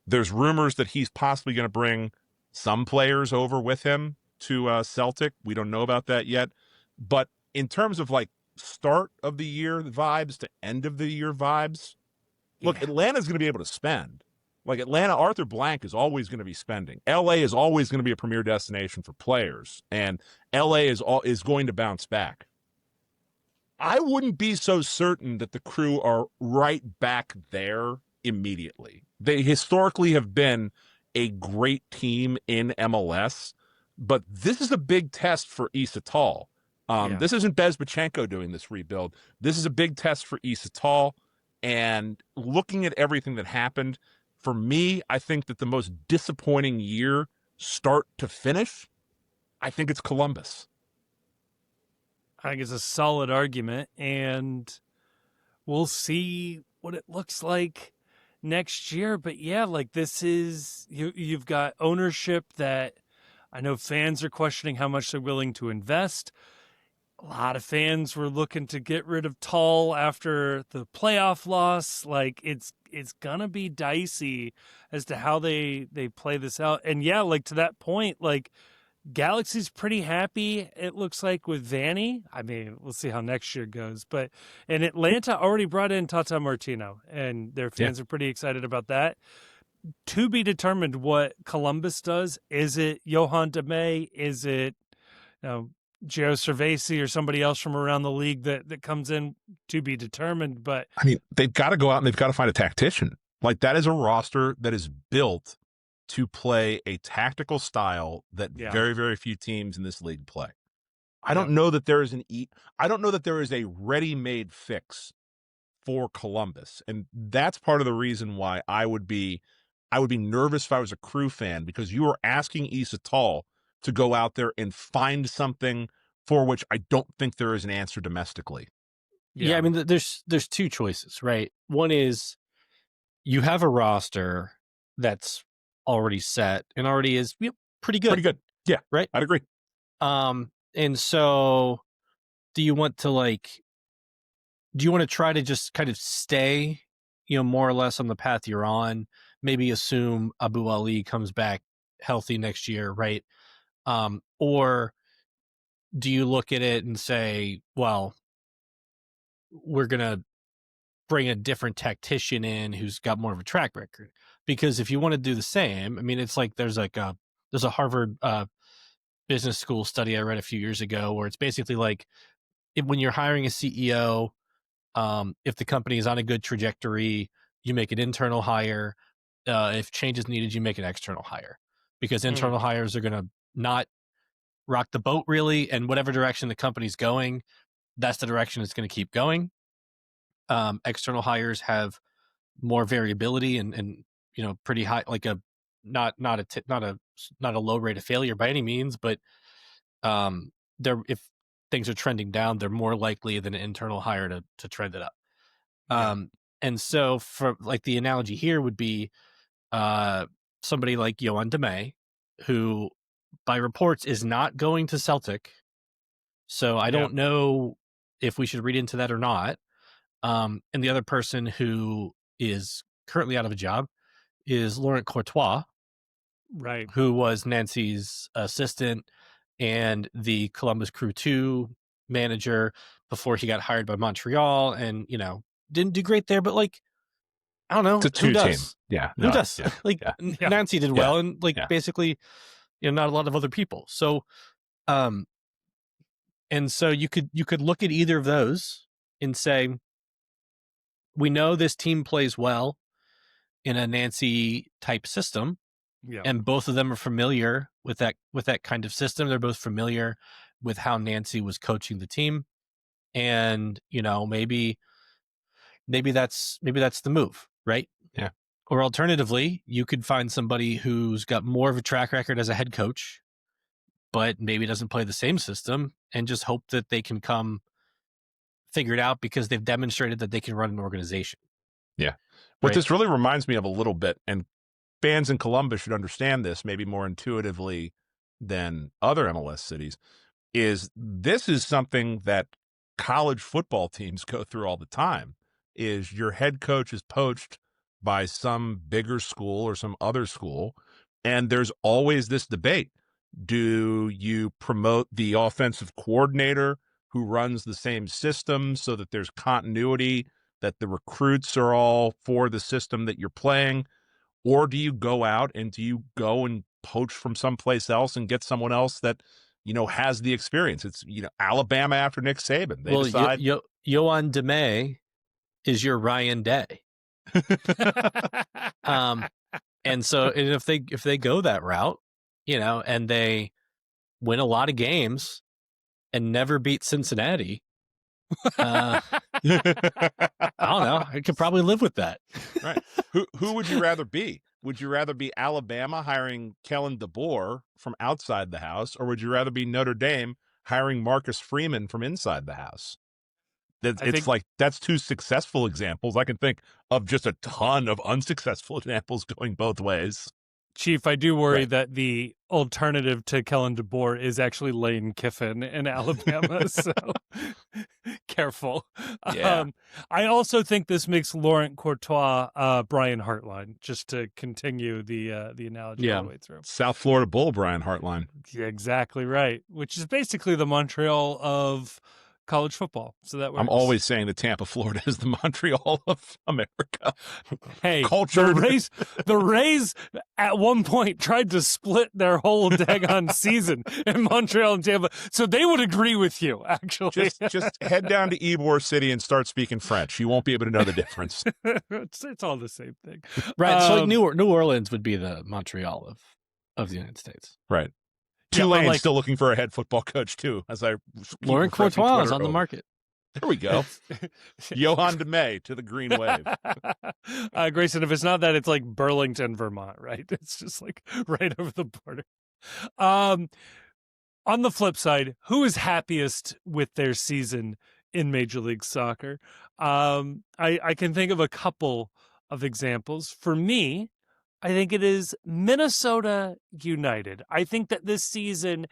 There's rumors that he's possibly going to bring some players over with him to Celtic. We don't know about that yet. But in terms of like start of the year vibes to end of the year vibes, look, Atlanta's going to be able to spend. Like Atlanta, Arthur Blank is always going to be spending. LA is always going to be a premier destination for players, and LA is going to bounce back. I wouldn't be so certain that the Crew are right back there immediately. They historically have been a great team in MLS, but this is a big test for Issa Tall. This isn't Bezbachenko doing this rebuild. This is a big test for Issa Tall. And looking at everything that happened, for me, I think that the most disappointing year, start to finish, I think it's Columbus. I think it's a solid argument, and we'll see what it looks like next year. But yeah, like this is, you've got ownership that I know fans are questioning how much they're willing to invest. A lot of fans were looking to get rid of Tall after the playoff loss. Like it's gonna be dicey as to how they play this out. And yeah, like to that point, like Galaxy's pretty happy, it looks like, with Vanny. I mean, we'll see how next year goes. And Atlanta already brought in Tata Martino, and their fans are pretty excited about that. To be determined what Columbus does. Is it Johan DeMay? Is it Gio Cervasi or somebody else from around the league that comes in? To be determined. But I mean, they've got to go out and they've got to find a tactician. Like, that is a roster that is built to play a tactical style that very, very few teams in this league play. I don't know that there is I don't know that there is a ready-made fix for Columbus. And that's part of the reason why I would be nervous if I was a Crew fan, because you are asking Issa Tall to go out there and find something for which I don't think there is an answer domestically. Yeah, I mean, there's two choices, right? One is you have a roster that's already set and already is pretty good. Pretty good. Yeah, right? I'd agree. And so do you want to try to just kind of stay, more or less on the path you're on? Maybe assume Abu Ali comes back healthy next year, right? Or do you look at it and say, well, we're going to bring a different tactician in who's got more of a track record? Because if you want to do the same, I mean, it's like there's a Harvard business school study I read a few years ago where it's basically like when you're hiring a CEO, if the company is on a good trajectory, you make an internal hire. If change is needed, you make an external hire, because internal hires are going to not rock the boat really, and whatever direction the company's going, that's the direction it's going to keep going. External hires have more variability and pretty high, like not a low rate of failure by any means, but if things are trending down, they're more likely than an internal hire to trend it up. And so for like the analogy here would be somebody like Johan DeMay, who by reports is not going to Celtic. So I don't know if we should read into that or not. And the other person who is currently out of a job is Laurent Courtois, right, who was Nancy's assistant and the Columbus Crew 2 manager before he got hired by Montreal, and didn't do great there, but like, I don't know, it's a who two-team. does? Yeah, who does? Nancy did well, and basically, not a lot of other people. So, and so you could look at either of those and say, we know this team plays well in a Nancy type system. And both of them are familiar with that kind of system. They're both familiar with how Nancy was coaching the team. And, maybe that's the move, right? Yeah. Or alternatively, you could find somebody who's got more of a track record as a head coach, but maybe doesn't play the same system, and just hope that they can come figure it out because they've demonstrated that they can run an organization. Yeah. What this really reminds me of a little bit, and fans in Columbus should understand this maybe more intuitively than other MLS cities, is this is something that college football teams go through all the time. Is your head coach is poached by some bigger school or some other school, and there's always this debate. Do you promote the offensive coordinator who runs the same system so that there's continuity, that the recruits are all for the system that you're playing? Or do you go out and poach from someplace else and get someone else that, has the experience? It's, Alabama after Nick Saban. They decide. Johan DeMay is your Ryan Day. And so if they go that route, and they win a lot of games and never beat Cincinnati, I don't know, I could probably live with that. Right. Who would you rather be? Would you rather be Alabama hiring Kellen DeBoer from outside the house, or would you rather be Notre Dame hiring Marcus Freeman from inside the house? That's two successful examples. I can think of just a ton of unsuccessful examples going both ways. Chief, I do worry that the alternative to Kellen DeBoer is actually Lane Kiffin in Alabama. So careful. Yeah. I also think this makes Laurent Courtois Brian Hartline, just to continue the analogy all the way through. South Florida Bull Brian Hartline. Yeah, exactly right. Which is basically the Montreal of college football. So that works. I'm always saying that Tampa, Florida is the Montreal of America. Hey, culture. The Rays at one point tried to split their whole daggone season in Montreal and Tampa. So they would agree with you, actually. Just head down to Ybor City and start speaking French. You won't be able to know the difference. It's all the same thing. Right. So like New Orleans would be the Montreal of the United States. Right. Tulane's still looking for a head football coach, too, as I Laurent Courtois is on the market. There we go. Johan DeMay to the Green Wave. Grayson, if it's not that, it's like Burlington, Vermont, right? It's just like right over the border. On the flip side, who is happiest with their season in Major League Soccer? I can think of a couple of examples. For me, I think it is Minnesota United. I think that this season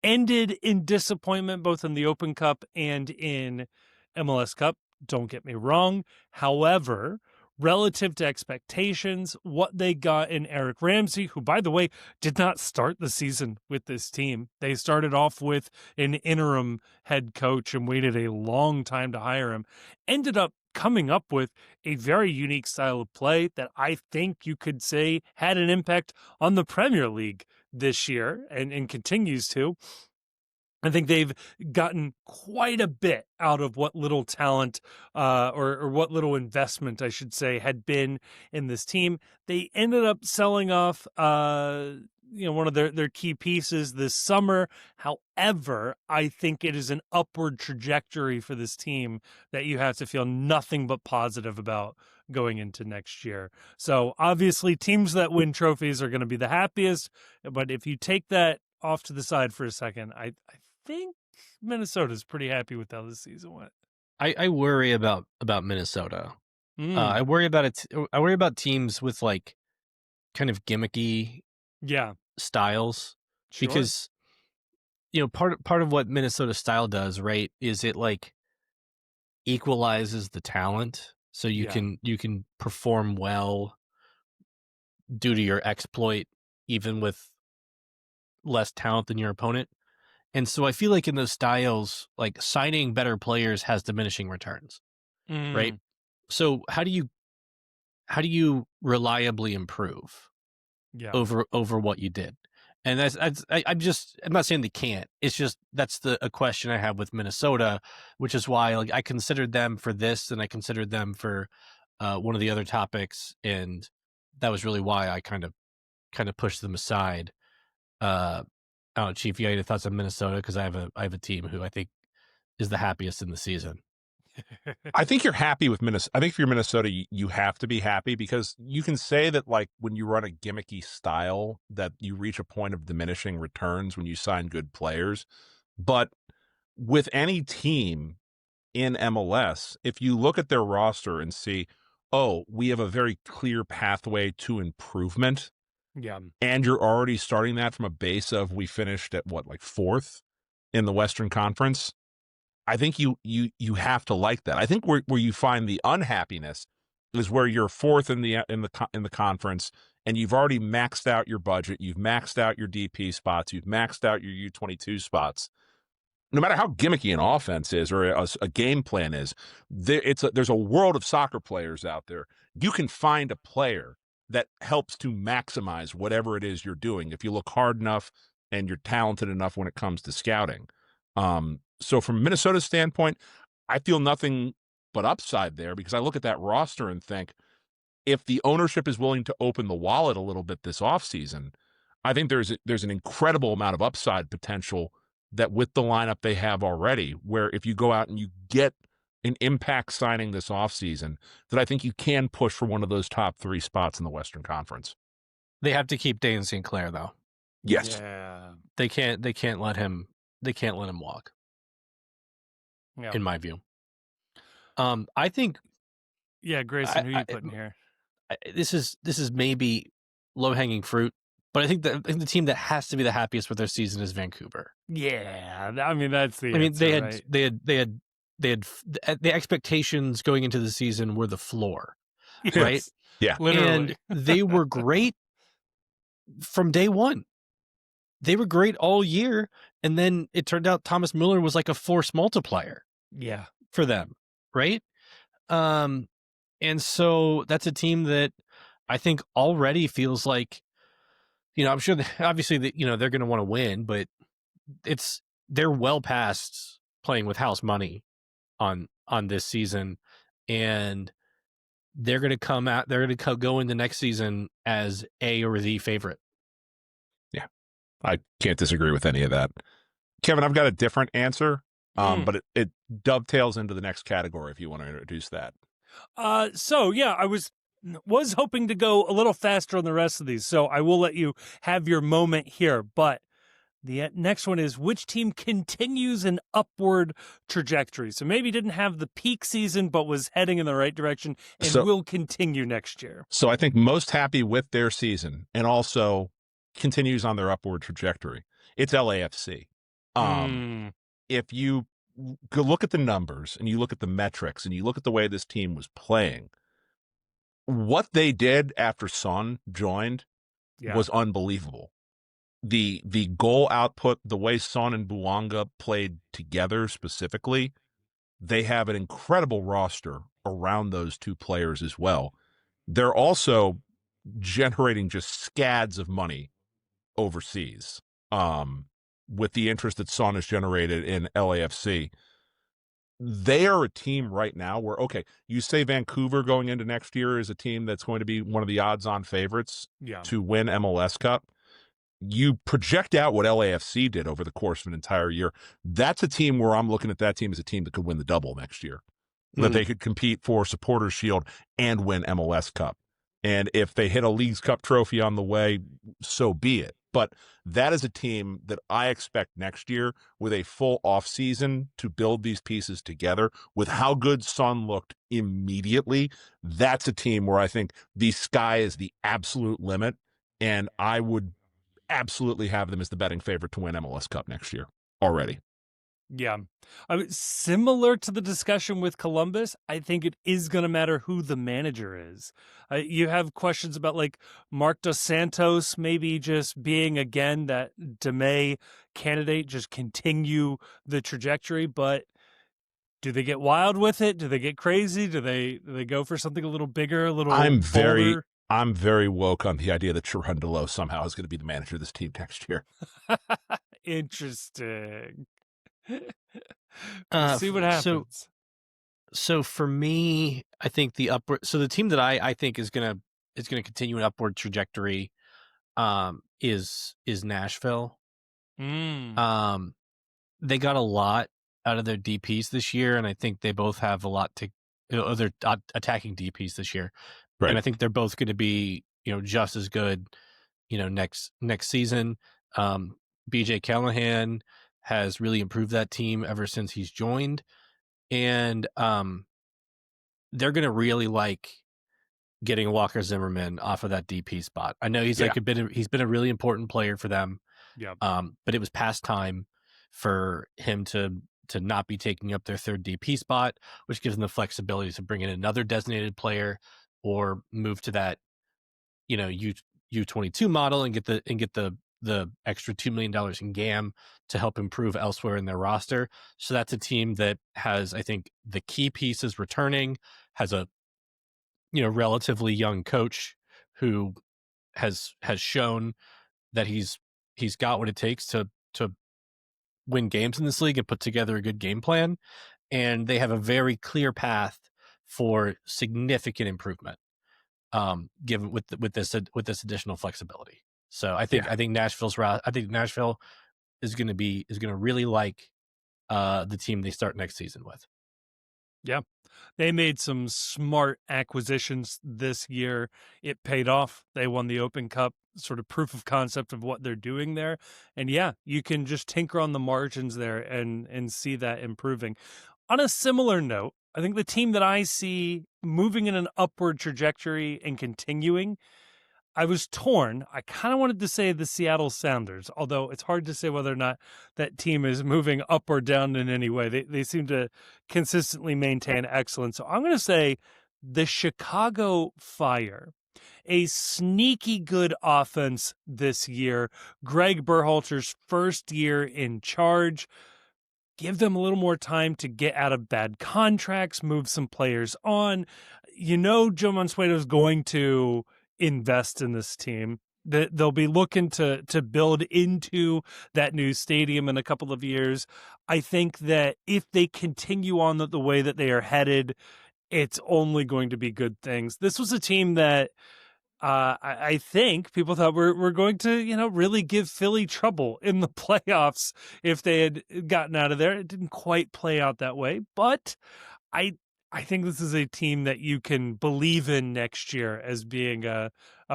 ended in disappointment, both in the Open Cup and in MLS Cup. Don't get me wrong. However, relative to expectations, what they got in Eric Ramsey, who, by the way, did not start the season with this team. They started off with an interim head coach and waited a long time to hire him. Ended up coming up with a very unique style of play that I think you could say had an impact on the Premier League this year and continues to. I think they've gotten quite a bit out of what little talent or what little investment, I should say, had been in this team. They ended up selling off one of their key pieces this summer. However, I think it is an upward trajectory for this team that you have to feel nothing but positive about going into next year. So obviously teams that win trophies are going to be the happiest. But if you take that off to the side for a second, I think Minnesota's pretty happy with how this season went. I worry about Minnesota. I worry about it. I worry about teams with like kind of gimmicky styles, because part of what Minnesota style does, right, is it like equalizes the talent, so you can perform well due to your exploit even with less talent than your opponent. And so I feel like in those styles, like signing better players has diminishing returns, right? So how do you reliably improve over what you did? And I'm not saying they can't. It's just that's a question I have with Minnesota, which is why like I considered them for this and I considered them for one of the other topics, and that was really why I kind of pushed them aside. I don't know, Chief, you got any thoughts on Minnesota? Because I have a team who I think is the happiest in the season. I think you're happy with Minnesota. I think if you're Minnesota, you have to be happy, because you can say that like when you run a gimmicky style that you reach a point of diminishing returns when you sign good players. But with any team in MLS, if you look at their roster and see, oh, we have a very clear pathway to improvement. Yeah. And you're already starting that from a base of we finished at what, like fourth in the Western Conference. I think you have to like that. I think where you find the unhappiness is where you're fourth in the conference and you've already maxed out your budget, you've maxed out your DP spots, you've maxed out your U22 spots. No matter how gimmicky an offense is or a game plan is, there's a world of soccer players out there. You can find a player that helps to maximize whatever it is you're doing if you look hard enough and you're talented enough when it comes to scouting. So from Minnesota's standpoint, I feel nothing but upside there, because I look at that roster and think, if the ownership is willing to open the wallet a little bit this offseason, I think there's an incredible amount of upside potential that with the lineup they have already, where if you go out and you get an impact signing this offseason, that I think you can push for one of those top three spots in the Western Conference. They have to keep Dane Sinclair though. Yes. Yeah. They can't let him walk. Yeah. In my view. I think Grayson, who are you putting here? This is maybe low-hanging fruit, But I think the team that has to be the happiest with their season is Vancouver. Yeah, I mean that's the I mean, answer, right? the expectations going into the season were the floor, Yes, right? Yeah. literally. And they were great from day one. They were great all year, and then it turned out Thomas Muller was like a force multiplier Yeah. for them, right? And so that's a team that I think already feels like, I'm sure that obviously that, they're going to want to win, but they're well past playing with house money on this season, and they're going to go into next season as a or the favorite. Yeah. I can't disagree with any of that. Kevin, I've got a different answer, but it dovetails into the next category if you want to introduce that. So yeah, I was hoping to go a little faster on the rest of these, so I will let you have your moment here. But the next one is, which team continues an upward trajectory? So maybe didn't have the peak season, but was heading in the right direction and will continue next year. So I think most happy with their season and also continues on their upward trajectory. It's LAFC. If you look at the numbers and you look at the metrics and you look at the way this team was playing, what they did after Son joined was unbelievable. The goal output, the way Son and Bouanga played together specifically, they have an incredible roster around those two players as well. They're also generating just scads of money overseas with the interest that Son has generated in LAFC. They are a team right now where, okay, you say Vancouver going into next year is a team that's going to be one of the odds-on favorites to win MLS Cup. You project out what LAFC did over the course of an entire year. That's a team where I'm looking at that team as a team that could win the double next year, that they could compete for Supporters Shield and win MLS Cup. And if they hit a Leagues Cup trophy on the way, so be it. But that is a team that I expect next year with a full offseason to build these pieces together. With how good Son looked immediately, that's a team where I think the sky is the absolute limit, and I would absolutely have them as the betting favorite to win MLS Cup next year already. Yeah. I mean, similar to the discussion with Columbus, I think it is going to matter who the manager is. You have questions about like Mark Dos Santos maybe just being again that DeMay candidate, just continue the trajectory, but do they get wild with it? Do they get crazy? Do they go for something a little bigger, a little bolder? I'm very woke on the idea that Cherundolo somehow is going to be the manager of this team next year. Interesting. We'll see what happens. So for me, I think the team that I think is gonna continue an upward trajectory is Nashville. They got a lot out of their DPs this year, and I think they both have a lot to other attacking DPs this year. Right. And I think they're both going to be, just as good, next season. BJ Callahan has really improved that team ever since he's joined, and they're going to really like getting Walker Zimmerman off of that DP spot. I know he's he's been a really important player for them. Yeah. But it was past time for him to not be taking up their third DP spot, which gives them the flexibility to bring in another designated player or move to that, U22 model and get the extra $2 million in GAM to help improve elsewhere in their roster. So that's a team that has, I think, the key pieces returning, has a, relatively young coach who has shown that he's got what it takes to win games in this league and put together a good game plan. And they have a very clear path for significant improvement, given with this additional flexibility. So I think Nashville is going to really like the team they start next season with. Yeah. They made some smart acquisitions this year. It paid off. They won the Open Cup, sort of proof of concept of what they're doing there. And yeah, you can just tinker on the margins there and see that improving. On a similar note, I think the team that I see moving in an upward trajectory and continuing, I was torn. I kind of wanted to say the Seattle Sounders, although it's hard to say whether or not that team is moving up or down in any way. They seem to consistently maintain excellence. So I'm going to say the Chicago Fire. A sneaky good offense this year. Greg Berhalter's first year in charge. Give them a little more time to get out of bad contracts, move some players on. You know Joe Mansueto is going to invest in this team. They'll be looking to build into that new stadium in a couple of years. I think that if they continue on the way that they are headed, it's only going to be good things. This was a team that I think people thought we're going to, really give Philly trouble in the playoffs if they had gotten out of there. It didn't quite play out that way, but I think this is a team that you can believe in next year as being a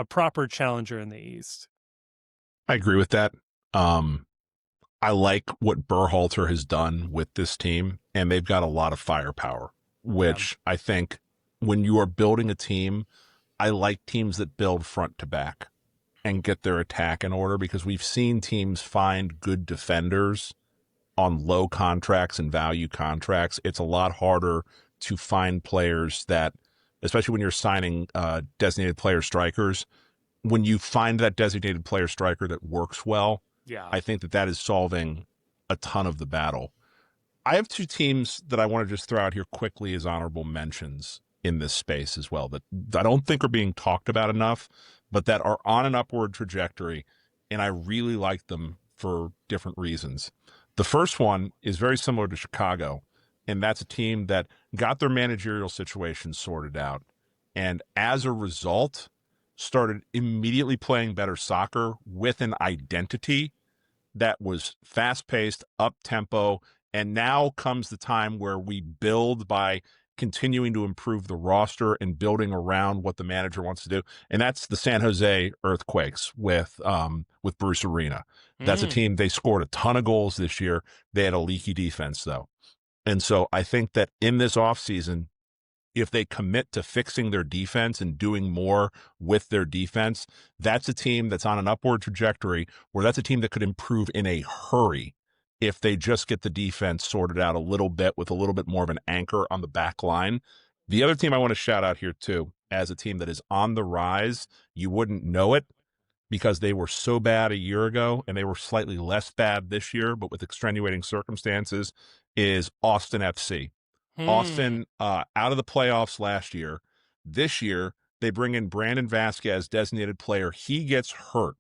proper challenger in the East. I agree with that. I like what Berhalter has done with this team, and they've got a lot of firepower, which I think when you are building a team, I like teams that build front to back and get their attack in order, because we've seen teams find good defenders on low contracts and value contracts. It's a lot harder to find players that, especially when you're signing designated player strikers, when you find that designated player striker that works well, I think that is solving a ton of the battle. I have two teams that I want to just throw out here quickly as honorable mentions in this space as well, that I don't think are being talked about enough, but that are on an upward trajectory, and I really like them for different reasons. The first one is very similar to Chicago, and that's a team that got their managerial situation sorted out, and as a result, started immediately playing better soccer with an identity that was fast-paced, up-tempo, and now comes the time where we build by continuing to improve the roster and building around what the manager wants to do. And that's the San Jose Earthquakes with Bruce Arena. That's a team, they scored a ton of goals this year. They had a leaky defense, though. And so I think that in this offseason, if they commit to fixing their defense and doing more with their defense, that's a team that's on an upward trajectory, where that's a team that could improve in a hurry if they just get the defense sorted out a little bit with a little bit more of an anchor on the back line. The other team I want to shout out here too, as a team that is on the rise, you wouldn't know it because they were so bad a year ago and they were slightly less bad this year, but with extenuating circumstances, is Austin FC. Austin out of the playoffs last year. This year, they bring in Brandon Vasquez, designated player. He gets hurt,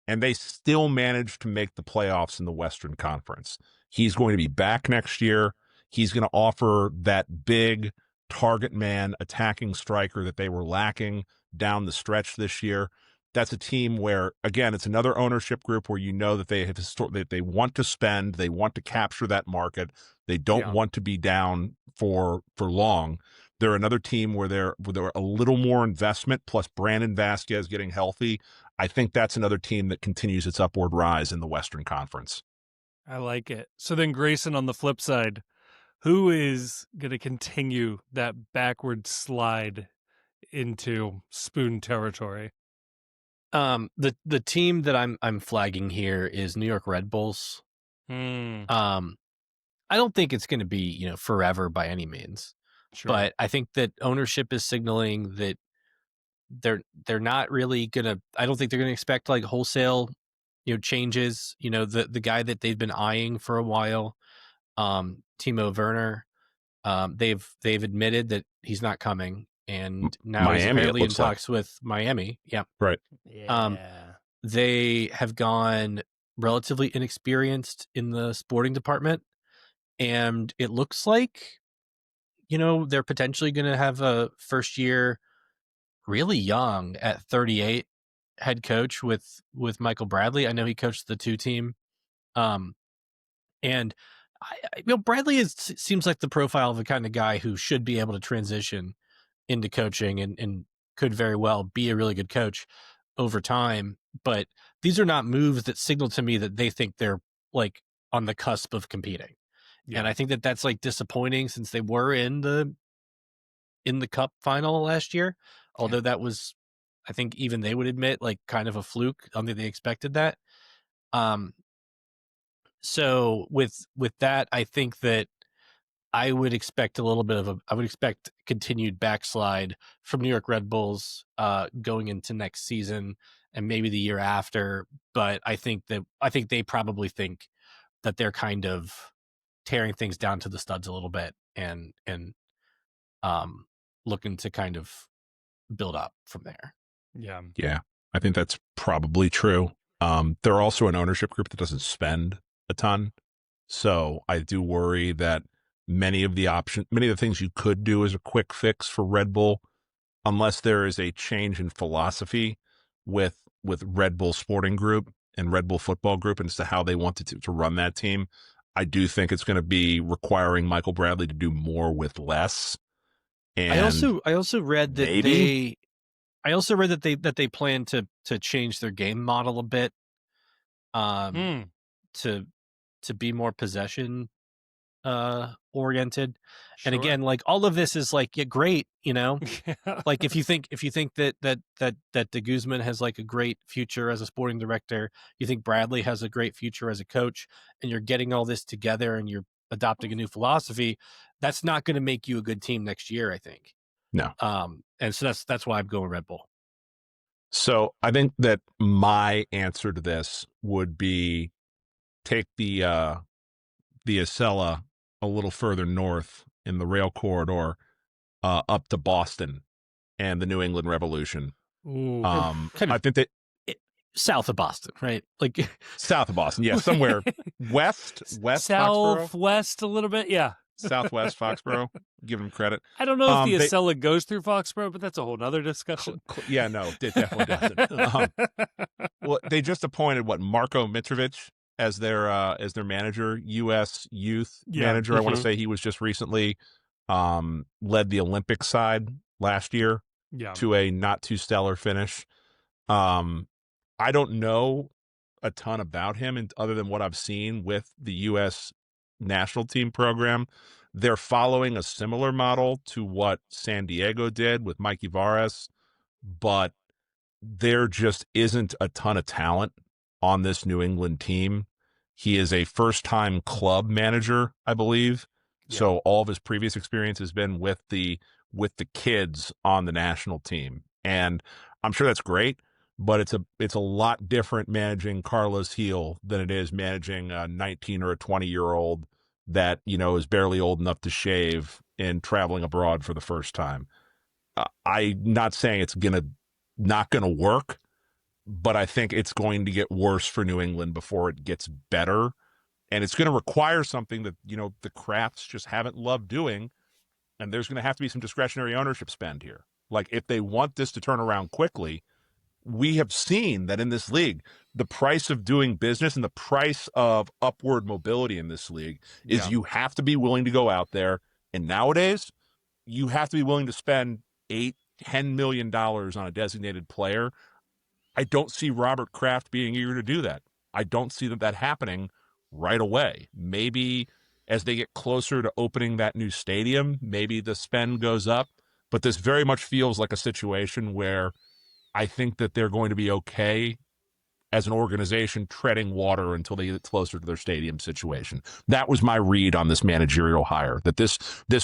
and they still managed to make the playoffs in the Western Conference. He's going to be back next year. He's going to offer that big target man attacking striker that they were lacking down the stretch this year. That's a team where, again, it's another ownership group where you know that they have that they want to spend, they want to capture that market, they don't want to be down for long. They're another team where they're a little more investment, plus Brandon Vasquez getting healthy. I think that's another team that continues its upward rise in the Western Conference. I like it. So then, Grayson, on the flip side, who is going to continue that backward slide into spoon territory? The team that I'm flagging here is New York Red Bulls. I don't think it's going to be, forever by any means. Sure. But I think that ownership is signaling that they're not really going to, I don't think they're going to expect like wholesale, changes. The guy that they've been eyeing for a while, Timo Werner, they've admitted that he's not coming, and now Miami, he's apparently in talks with Miami. Yeah. Right. Yeah. They have gone relatively inexperienced in the sporting department, and it looks like, they're potentially going to have a first year really young at 38 head coach with Michael Bradley. I know he coached the 2 team. And Bradley seems like the profile of the kind of guy who should be able to transition into coaching and could very well be a really good coach over time. But these are not moves that signal to me that they think they're like on the cusp of competing. Yeah. And I think that that's like disappointing, since they were in the Cup final last year, although that was, I think even they would admit like kind of a fluke. I don't think they expected that. So with that, I think that I would expect I would expect continued backslide from New York Red Bulls going into next season and maybe the year after. But I think they probably think that they're kind of tearing things down to the studs a little bit and looking to kind of build up from there. Yeah, I think that's probably true. They're also an ownership group that doesn't spend a ton. So I do worry that many of the things you could do as a quick fix for Red Bull, unless there is a change in philosophy with Red Bull Sporting Group and Red Bull Football Group as to how they want to run that team, I do think it's going to be requiring Michael Bradley to do more with less. And I also read that maybe they plan to change their game model a bit, to be more possession oriented. Sure. And again, like all of this is like, yeah, great, you know. Like if you think that De Guzman has like a great future as a sporting director, you think Bradley has a great future as a coach, and you're getting all this together and you're adopting a new philosophy, that's not going to make you a good team next year, I think. No. And so that's why I'm going Red Bull. So I think that my answer to this would be take the Acela a little further north in the rail corridor, up to Boston and the New England Revolution. Ooh, I think that south of Boston, right? Like south of Boston, yeah, somewhere west southwest a little bit, yeah. Southwest Foxborough. Give them credit. I don't know if the Acela goes through Foxborough, but that's a whole nother discussion. Yeah, no, it definitely doesn't. Well, they just appointed Marko Mitrovic as their manager, U.S. youth manager. I want to say he was just recently led the Olympic side last year to a not too stellar finish. I don't know a ton about him, and other than what I've seen with the U.S. national team program. They're following a similar model to what San Diego did with Mikey Varas, but there just isn't a ton of talent on this New England team. He is a first-time club manager, I believe. Yeah. So all of his previous experience has been with the kids on the national team. And I'm sure that's great, but it's a lot different managing Carlos Gil than it is managing a 19 or a 20-year-old that, is barely old enough to shave and traveling abroad for the first time. I'm not saying it's not gonna work, but I think it's going to get worse for New England before it gets better. And it's going to require something that, the Crafts just haven't loved doing. And there's going to have to be some discretionary ownership spend here. Like, if they want this to turn around quickly, we have seen that in this league, the price of doing business and the price of upward mobility in this league is you have to be willing to go out there. And nowadays, you have to be willing to spend $8-10 million on a designated player. I don't see Robert Kraft being eager to do that. I don't see that happening right away. Maybe as they get closer to opening that new stadium, maybe the spend goes up. But this very much feels like a situation where I think that they're going to be okay as an organization treading water until they get closer to their stadium situation. That was my read on this managerial hire, that this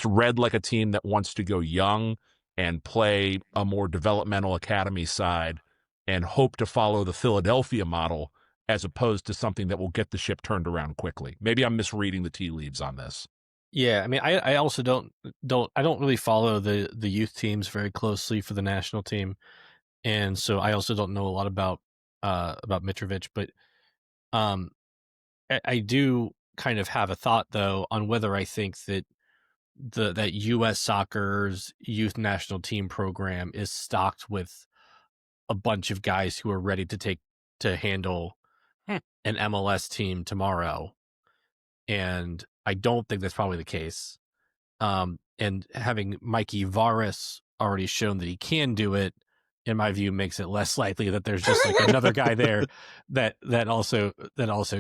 read like a team that wants to go young and play a more developmental academy side and hope to follow the Philadelphia model as opposed to something that will get the ship turned around quickly. Maybe I'm misreading the tea leaves on this. Yeah, I mean, I also don't really follow the youth teams very closely for the national team, and so I also don't know a lot about Mitrovic, but I do kind of have a thought though on whether I think that that U.S. Soccer's youth national team program is stocked with a bunch of guys who are ready to handle an MLS team tomorrow. And I don't think that's probably the case. And having Mikey Varas already shown that he can do it, in my view, makes it less likely that there's just like another guy there that also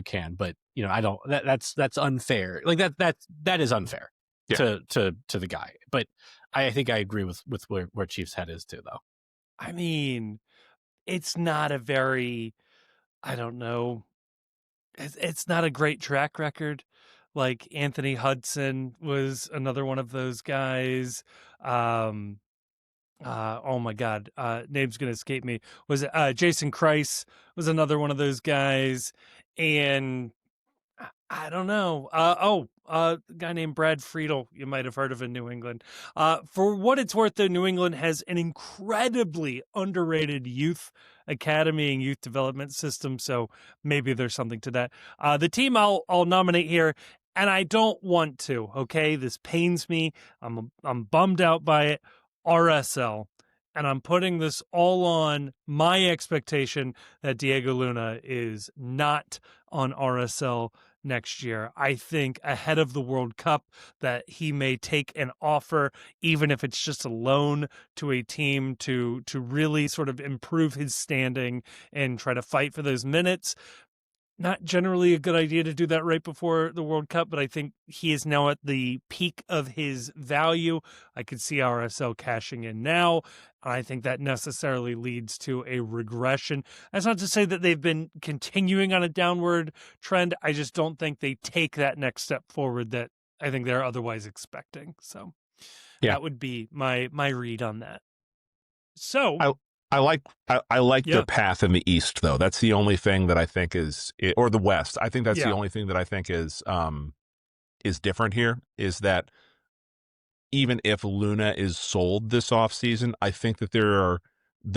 can. But I don't. That's unfair. Like that is unfair to the guy. But I think I agree with where Chief's head is too, though. I mean, it's not a very, I don't know, it's not a great track record. Like Anthony Hudson was another one of those guys. Oh my God, name's gonna escape me. Was it Jason Kreis was another one of those guys, and I don't know. A guy named Brad Friedel, you might have heard of in New England. For what it's worth, though, New England has an incredibly underrated youth academy and youth development system, so maybe there's something to that. The team I'll nominate here, and I don't want to. Okay, this pains me. I'm bummed out by it. RSL. And I'm putting this all on my expectation that Diego Luna is not on RSL next year. I think ahead of the World Cup that he may take an offer, even if it's just a loan to a team to really sort of improve his standing and try to fight for those minutes. Not generally a good idea to do that right before the World Cup, but I think he is now at the peak of his value. I could see RSL cashing in now. I think that necessarily leads to a regression. That's not to say that they've been continuing on a downward trend. I just don't think they take that next step forward that I think they're otherwise expecting. So that would be my read on that. So I like their path in the East, though. That's the only thing that I think or the West. I think that's the only thing that I think is different here, is that even if Luna is sold this offseason, I think that there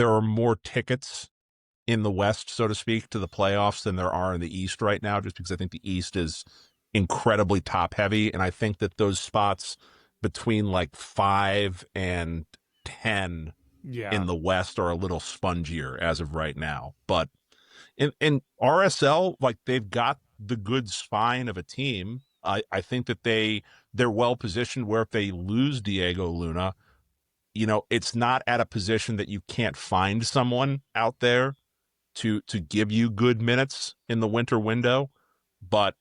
are more tickets in the West, so to speak, to the playoffs than there are in the East right now, just because I think the East is incredibly top heavy. And I think that those spots between like 5 and 10 in the West are a little spongier as of right now. But in RSL, like, they've got the good spine of a team. I think that they're well positioned where if they lose Diego Luna, it's not at a position that you can't find someone out there to give you good minutes in the winter window. But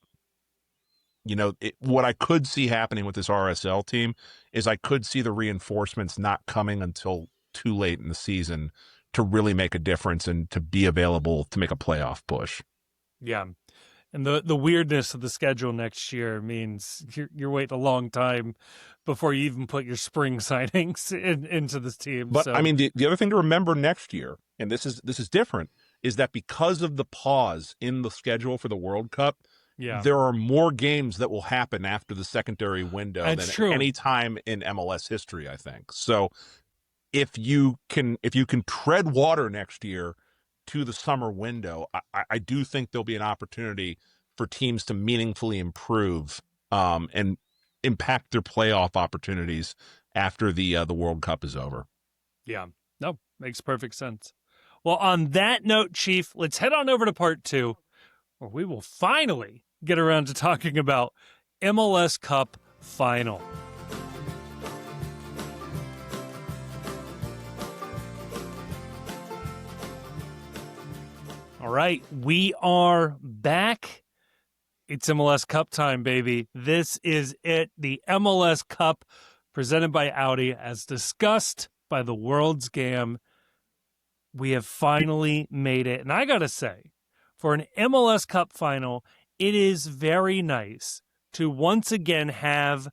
what I could see happening with this RSL team is I could see the reinforcements not coming until too late in the season to really make a difference and to be available to make a playoff push. Yeah. And the weirdness of the schedule next year means you're waiting a long time before you even put your spring signings into this team. But I mean, the other thing to remember next year, and this is different, is that because of the pause in the schedule for the World Cup, there are more games that will happen after the secondary window than any time in MLS history, I think. So if you can tread water next year to the summer window, I do think there'll be an opportunity for teams to meaningfully improve and impact their playoff opportunities after the World Cup is over. Yeah, no, makes perfect sense. Well, on that note, Chief, let's head on over to part 2, where we will finally get around to talking about MLS Cup Final. All right, we are back. It's MLS Cup time, baby. This is it. The MLS Cup presented by Audi, as discussed by the World's Gam. We have finally made it. And I got to say, for an MLS Cup final, it is very nice to once again have,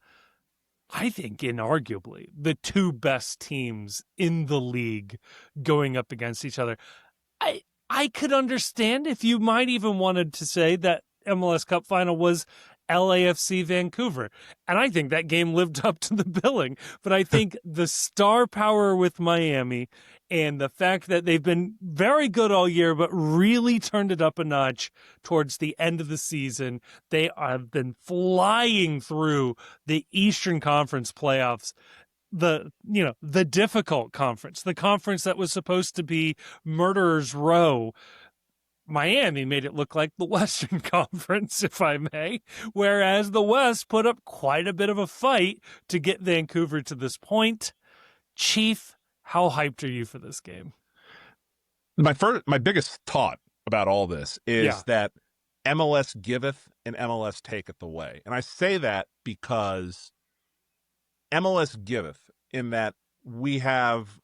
I think, inarguably, the two best teams in the league going up against each other. I could understand if you might even wanted to say that MLS Cup Final was LAFC Vancouver. And I think that game lived up to the billing. But I think the star power with Miami and the fact that they've been very good all year, but really turned it up a notch towards the end of the season. They have been flying through the Eastern Conference playoffs. The difficult conference, the conference that was supposed to be murderer's row. Miami made it look like the Western Conference, if I may, whereas the West put up quite a bit of a fight to get Vancouver to this point. Chief, how hyped are you for this game? My biggest thought about all this is that MLS giveth and MLS taketh away. And I say that because MLS giveth in that we have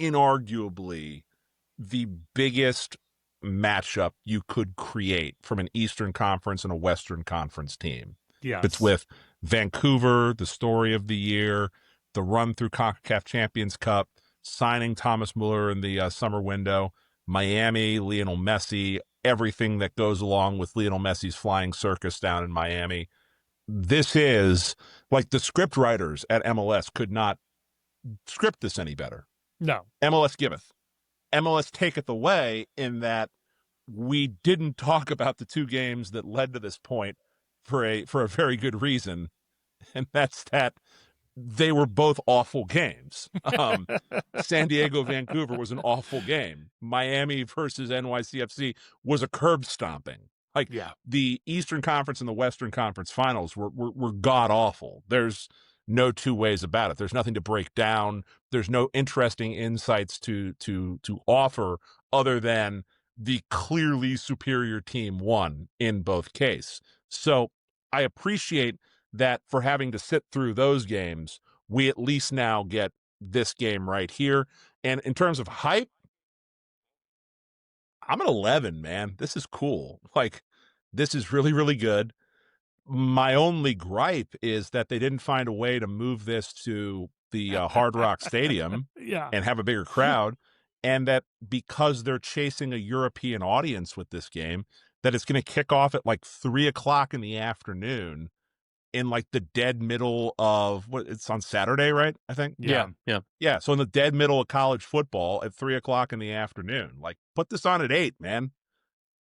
inarguably the biggest matchup you could create from an Eastern Conference and a Western Conference team. Yes. It's with Vancouver, the story of the year, the run through CONCACAF Champions Cup, signing Thomas Muller in the summer window, Miami, Lionel Messi, everything that goes along with Lionel Messi's flying circus down in Miami. This is like the script writers at MLS could not script this any better. No. MLS giveth. MLS taketh away in that we didn't talk about the two games that led to this point for a very good reason, and that's that they were both awful games. San Diego, Vancouver was an awful game. Miami versus NYCFC was a curb stomping. Like, the Eastern Conference and the Western Conference finals were god awful. There's no two ways about it. There's nothing to break down. There's no interesting insights to offer other than the clearly superior team won in both cases. So I appreciate that for having to sit through those games, we at least now get this game right here. And in terms of hype, I'm at 11, man. This is cool. Like, this is really, really good. My only gripe is that they didn't find a way to move this to the Hard Rock Stadium and have a bigger crowd. And that because they're chasing a European audience with this game, that it's going to kick off at like 3:00 in the afternoon in like the dead middle of it's on Saturday, right? I think. Yeah. So in the dead middle of college football at 3:00 in the afternoon, like put this on at 8, man.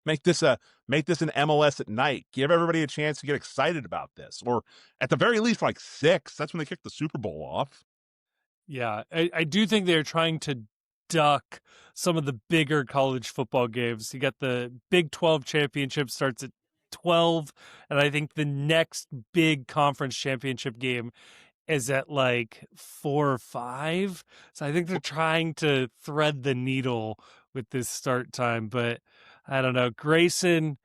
Make this an MLS at night. Give everybody a chance to get excited about this, or at the very least, like 6. That's when they kick the Super Bowl off. Yeah, I do think they're trying to duck some of the bigger college football games. You got the Big 12 championship starts at 12, and I think the next big conference championship game is at like 4 or 5. So I think they're trying to thread the needle with this start time, but I don't know. Grayson,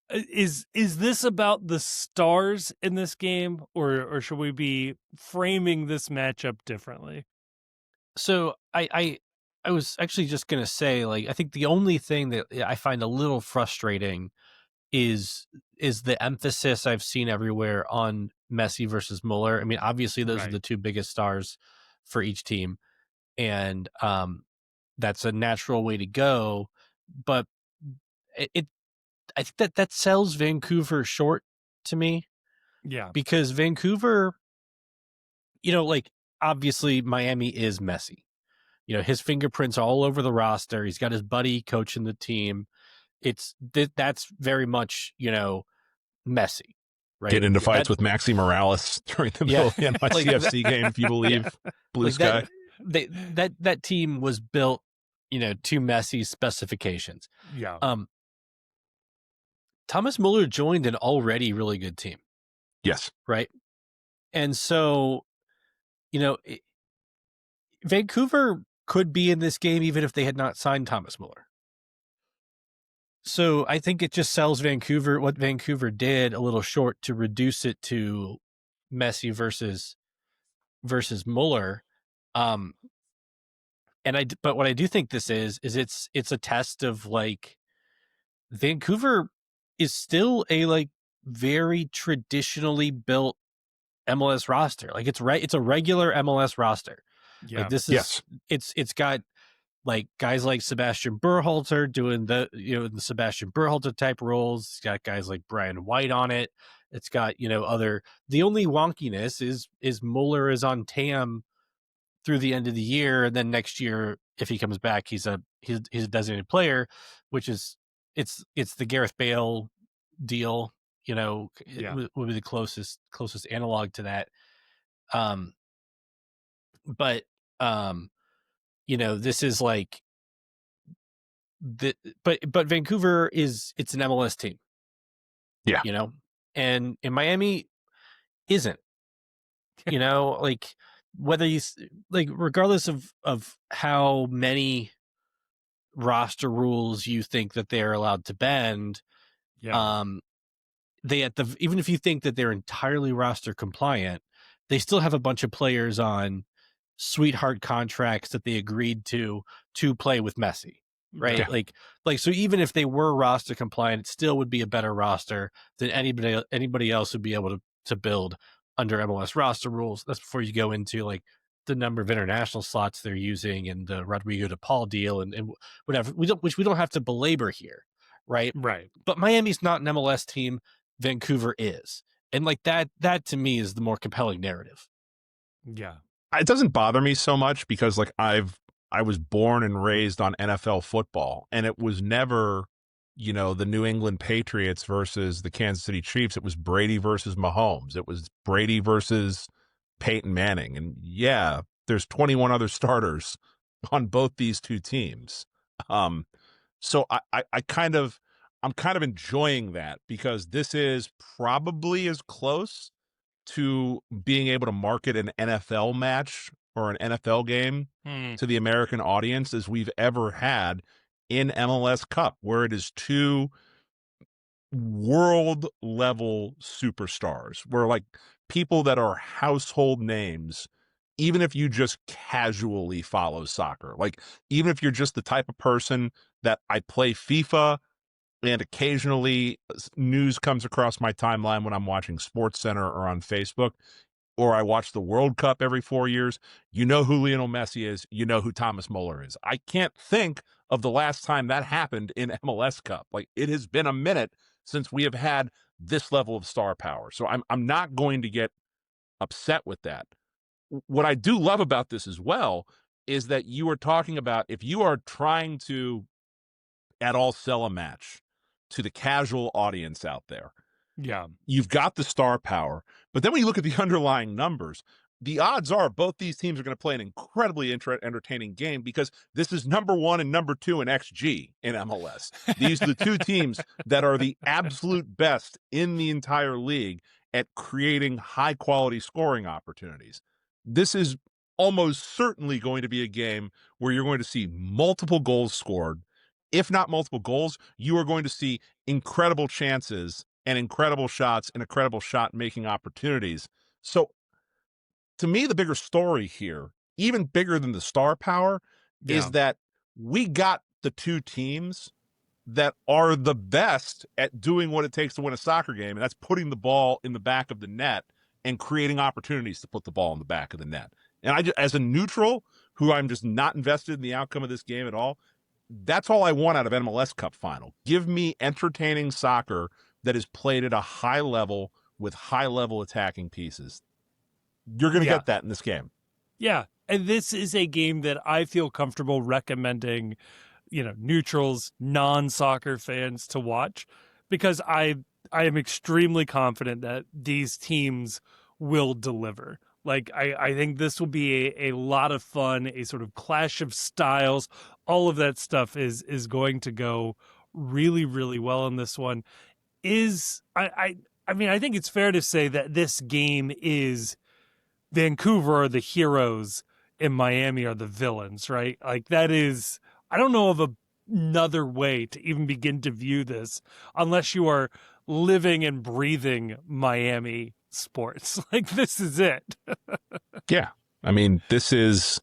is this about the stars in this game, or should we be framing this matchup differently? So I was actually just going to say, like, I think the only thing that I find a little frustrating is the emphasis I've seen everywhere on Messi versus Muller. I mean, obviously those are the two biggest stars for each team, and that's a natural way to go. But I think that sells Vancouver short to me. Yeah, because Vancouver, like, obviously Miami is Messi. His fingerprints are all over the roster. He's got his buddy coaching the team. That's very much, Messi, right? Getting into fights with Maxi Morales during the middle of the NYCFC game, if you believe Blue Sky. That team was built, to Messi's specifications. Yeah. Thomas Muller joined an already really good team. Yes. Right. And so, Vancouver could be in this game even if they had not signed Thomas Muller. So I think it just sells what Vancouver did a little short to reduce it to Messi versus Muller. But what I do think this is it's a test of, like, Vancouver is still a, like, very traditionally built MLS roster. Like, it's a regular MLS roster. Yeah. Like, this is it's got, like, guys like Sebastian Berhalter doing the Sebastian Berhalter type roles. It's got guys like Brian White on it. It's got, the only wonkiness is Muller is on TAM through the end of the year, and then next year, if he comes back, he's a designated player, which is it's the Gareth Bale deal. It would be the closest analog to that. But this is like but Vancouver it's an MLS team. Yeah. And Miami isn't. Like, whether you like, regardless of how many roster rules you think that they're allowed to bend, even if you think that they're entirely roster compliant, they still have a bunch of players on sweetheart contracts that they agreed to play with Messi. right? Yeah. Like so even if they were roster compliant, it still would be a better roster than anybody else would be able to build under MLS roster rules. That's before you go into like the number of international slots they're using and the Rodrigo de Paul deal and whatever, which we don't have to belabor here, right? Right. But Miami's not an MLS team. Vancouver is. And like that to me is the more compelling narrative. Yeah. It doesn't bother me so much because like I was born and raised on NFL football, and it was never, the New England Patriots versus the Kansas City Chiefs. It was Brady versus Mahomes. It was Brady versus Peyton Manning. And yeah, there's 21 other starters on both these two teams. So I'm kind of enjoying that because this is probably as close to being able to market an NFL match or an NFL game to the American audience as we've ever had in MLS Cup, where it is two world level superstars, where like people that are household names, even if you just casually follow soccer, like even if you're just the type of person that I play FIFA and occasionally news comes across my timeline when I'm watching SportsCenter or on Facebook, or I watch the World Cup every 4 years. You know who Lionel Messi is. You know who Thomas Muller is. I can't think of the last time that happened in MLS Cup. Like, it has been a minute since we have had this level of star power. So I'm not going to get upset with that. What I do love about this as well is that you are talking about, if you are trying to at all sell a match to the casual audience out there, Yeah. you've got the star power. But then when you look at the underlying numbers, the odds are both these teams are going to play an incredibly entertaining game because this is number 1 and number 2 in XG in MLS. These are the two teams that are the absolute best in the entire league at creating high quality scoring opportunities. This is almost certainly going to be a game where you're going to see multiple goals scored. If not multiple goals, you are going to see incredible chances and incredible shots and incredible shot making opportunities. So to me, the bigger story here, even bigger than the star power, is that we got the two teams that are the best at doing what it takes to win a soccer game, and that's putting the ball in the back of the net and creating opportunities to put the ball in the back of the net. And as a neutral, who I'm just not invested in the outcome of this game at all, that's all I want out of MLS Cup Final. Give me entertaining soccer that is played at a high level with high level attacking pieces. You're going to get that in this game. Yeah. And this is a game that I feel comfortable recommending, neutrals, non-soccer fans to watch, because I am extremely confident that these teams will deliver. Like, I think this will be a lot of fun, a sort of clash of styles. All of that stuff is going to go really, really well in this one. I think it's fair to say that this game is Vancouver are the heroes and Miami are the villains, right? Like, that is, I don't know of another way to even begin to view this unless you are living and breathing Miami sports. Like, this is it. Yeah. I mean, this is,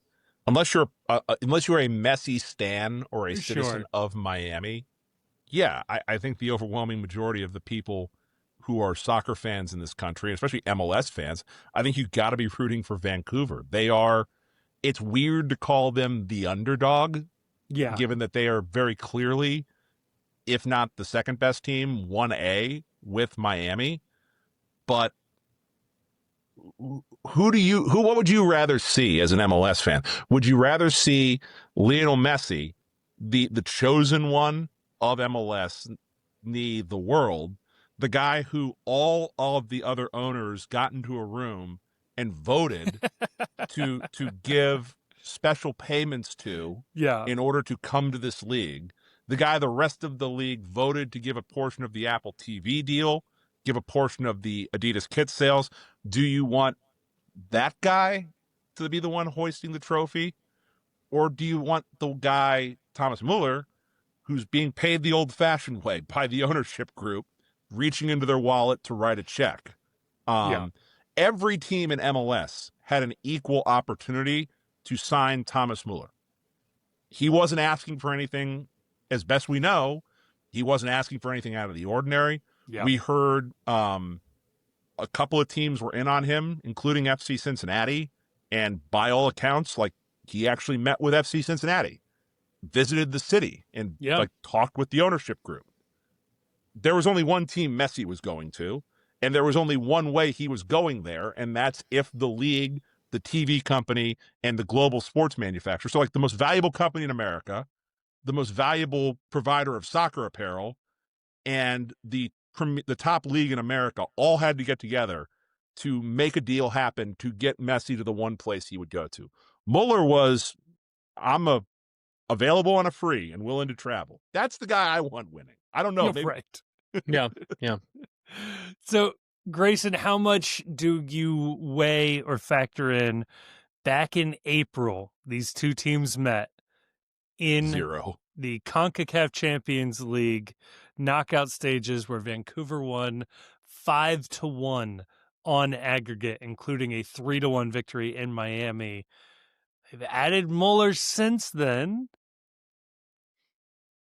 unless you're a Messi stan or a citizen of Miami, yeah, I think the overwhelming majority of the people who are soccer fans in this country, especially MLS fans, I think you've got to be rooting for Vancouver. It's weird to call them the underdog, given that they are very clearly, if not the second best team, 1A with Miami. But what would you rather see as an MLS fan? Would you rather see Lionel Messi, the chosen one of MLS, the world, the guy who all of the other owners got into a room and voted to give special payments to in order to come to this league, the guy the rest of the league voted to give a portion of the Apple TV deal, give a portion of the Adidas kit sales? Do you want that guy to be the one hoisting the trophy? Or do you want the guy, Thomas Muller, who's being paid the old-fashioned way by the ownership group, reaching into their wallet to write a check? Every team in MLS had an equal opportunity to sign Thomas Muller. He wasn't asking for anything as best we know, he wasn't asking for anything out of the ordinary. Yeah. We heard a couple of teams were in on him, including FC Cincinnati. And by all accounts, like, he actually met with FC Cincinnati, visited the city, and like talked with the ownership group. There was only one team Messi was going to, and there was only one way he was going there, and that's if the league, the TV company, and the global sports manufacturer, so like the most valuable company in America, the most valuable provider of soccer apparel, and the top league in America all had to get together to make a deal happen to get Messi to the one place he would go to. Muller was, available on a free and willing to travel. That's the guy I want winning. I don't know. You're maybe... right. Yeah. So, Grayson, how much do you weigh or factor in back in April, these two teams met in 0. the CONCACAF Champions League knockout stages where Vancouver won 5-1 on aggregate, including a 3-1 victory in Miami. They've added Muller since then.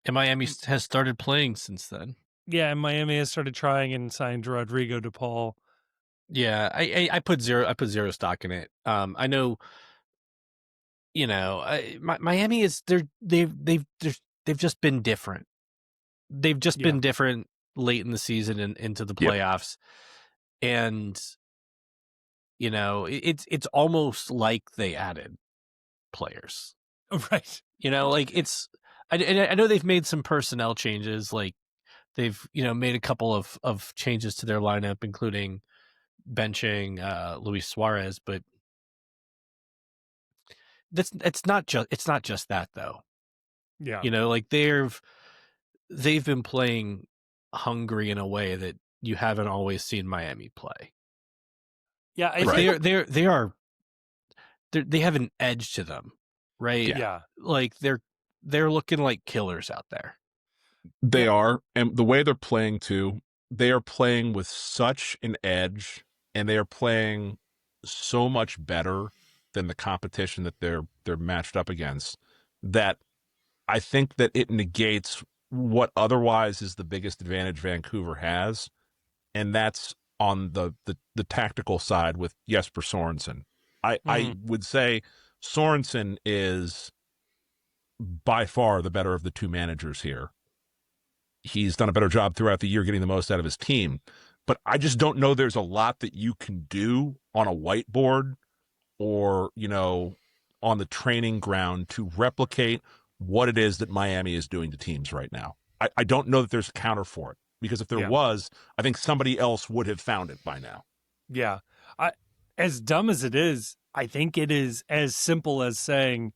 And Miami has started playing since then. Yeah, and Miami has started trying and signed Rodrigo de Paul. Yeah, I put zero stock in it. I know, Miami is they've just been different. They've just been different late in the season and into the playoffs, and it's almost like they added players, Right? Like I know they've made some personnel changes, like they've made a couple of changes to their lineup, including benching Luis Suarez, but it's not just that though. Yeah. Like they've been playing hungry in a way that you haven't always seen Miami play. Yeah, I like think they have an edge to them, right? Yeah. Like they're looking like killers out there. They are, and the way they're playing too, they are playing with such an edge, and they are playing so much better than the competition that they're matched up against, that I think that it negates what otherwise is the biggest advantage Vancouver has, and that's on the tactical side with Jesper Sorensen. I would say Sorensen is by far the better of the two managers here. He's done a better job throughout the year getting the most out of his team. But I just don't know there's a lot that you can do on a whiteboard or, on the training ground to replicate what it is that Miami is doing to teams right now. I don't know that there's a counter for it, because if there was, I think somebody else would have found it by now. Yeah. As dumb as it is, I think it is as simple as saying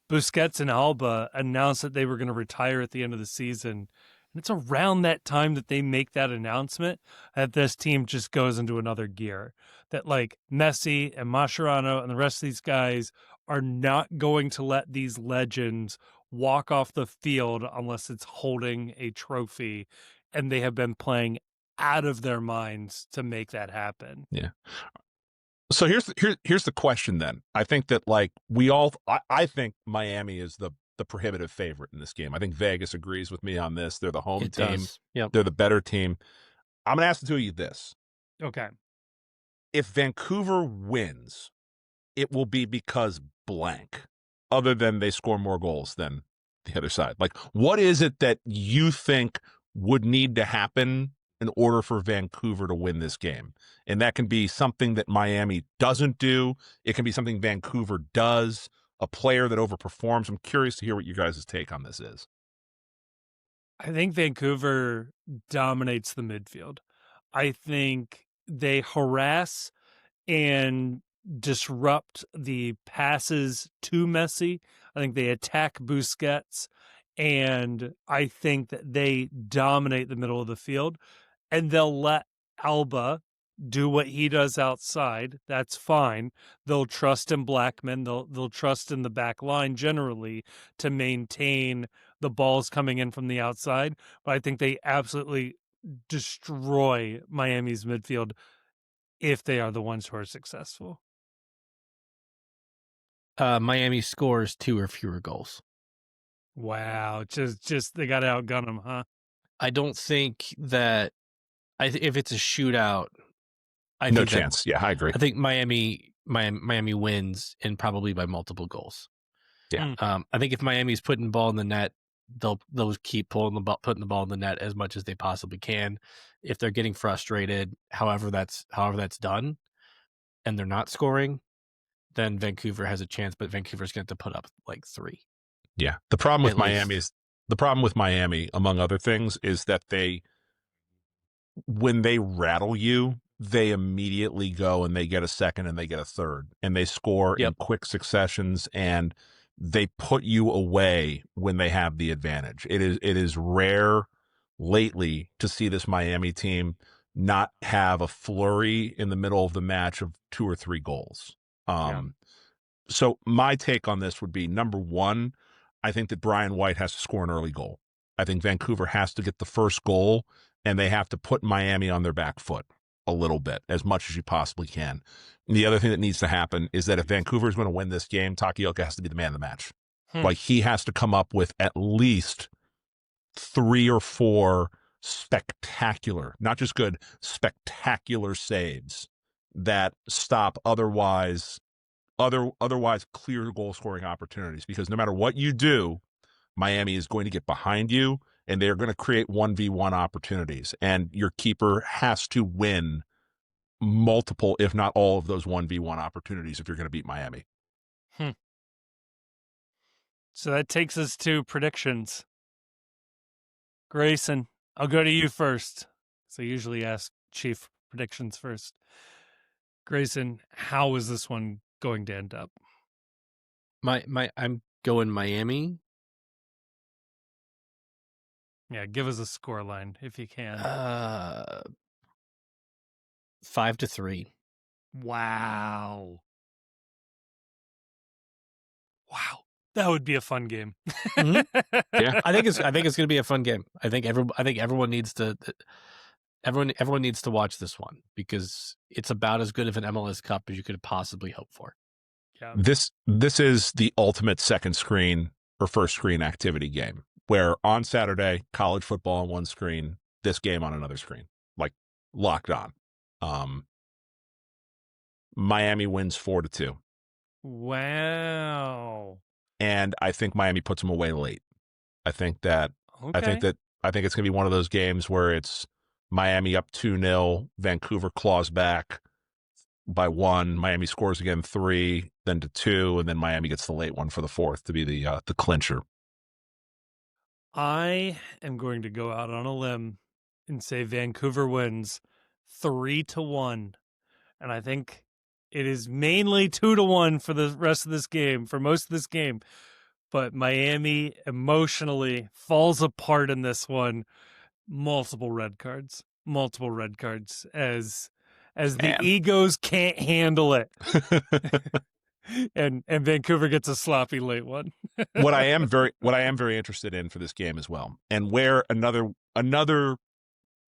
Busquets and Alba announced that they were going to retire at the end of the season. And it's around that time that they make that announcement that this team just goes into another gear. That like Messi and Mascherano and the rest of these guys are not going to let these legends walk off the field unless it's holding a trophy. And they have been playing out of their minds to make that happen. Yeah. So here's the question then. I think that I think Miami is the prohibitive favorite in this game. I think Vegas agrees with me on this. They're the home team. Yep. They're the better team. I'm going to ask the two of you this. Okay. If Vancouver wins, it will be because blank, other than they score more goals than the other side. Like, what is it that you think would need to happen in order for Vancouver to win this game? And that can be something that Miami doesn't do. It can be something Vancouver does, a player that overperforms. I'm curious to hear what you guys' take on this is. I think Vancouver dominates the midfield. I think they harass and disrupt the passes to Messi. I think they attack Busquets, and I think that they dominate the middle of the field, and they'll let Alba do what he does outside. That's fine. They'll trust in Blackman. They'll trust in the back line generally to maintain the balls coming in from the outside. But I think they absolutely destroy Miami's midfield if they are the ones who are successful. Miami scores 2 or fewer goals. Wow. Just they got to outgun them, huh? I don't think that if it's a shootout, No chance. Yeah, I agree. I think Miami wins, and probably by multiple goals. Yeah. I think if Miami's putting the ball in the net, they'll keep putting the ball in the net as much as they possibly can. If they're getting frustrated, however that's done, and they're not scoring, then Vancouver has a chance, but Vancouver's going to put up like 3. Yeah. The problem with At Miami least. among other things, is that when they rattle you, they immediately go and they get a second and they get a third and they score in quick successions, and they put you away when they have the advantage. It is rare lately to see this Miami team not have a flurry in the middle of the match of 2 or 3 goals. So my take on this would be, number one, I think that Brian White has to score an early goal. I think Vancouver has to get the first goal, and they have to put Miami on their back foot a little bit, as much as you possibly can. And the other thing that needs to happen is that if Vancouver is going to win this game, Takioka has to be the man of the match. Like, he has to come up with at least 3 or 4 spectacular, not just good, spectacular saves that stop otherwise clear goal scoring opportunities. Because no matter what you do, Miami is going to get behind you, and they're going to create 1v1 opportunities, and your keeper has to win multiple, if not all, of those 1v1 opportunities if you're going to beat Miami. So that takes us to predictions. Grayson, I'll go to you first. So I usually ask Chief predictions first. Grayson, how is this one going to end up? I'm going Miami. Yeah, give us a score line if you can. 5-3. Wow. That would be a fun game. Yeah, Yeah. I think it's going to be a fun game. I think everyone needs to watch this one, because it's about as good of an MLS Cup as you could possibly hope for. Yeah. This is the ultimate second screen or first screen activity game, where on Saturday, college football on one screen, this game on another screen, like locked on. Miami wins 4-2. Wow. And I think Miami puts them away late. I think it's going to be one of those games where it's Miami up 2-0, Vancouver claws back by 1, Miami scores again 3, then to 2, and then Miami gets the late one for the 4th to be the clincher. I am going to go out on a limb and say Vancouver wins 3-1. And I think it is mainly 2-1 for the rest of this game, for most of this game. But Miami emotionally falls apart in this one. Multiple red cards as the egos can't handle it. and Vancouver gets a sloppy late one. What I am very interested in for this game as well, and where another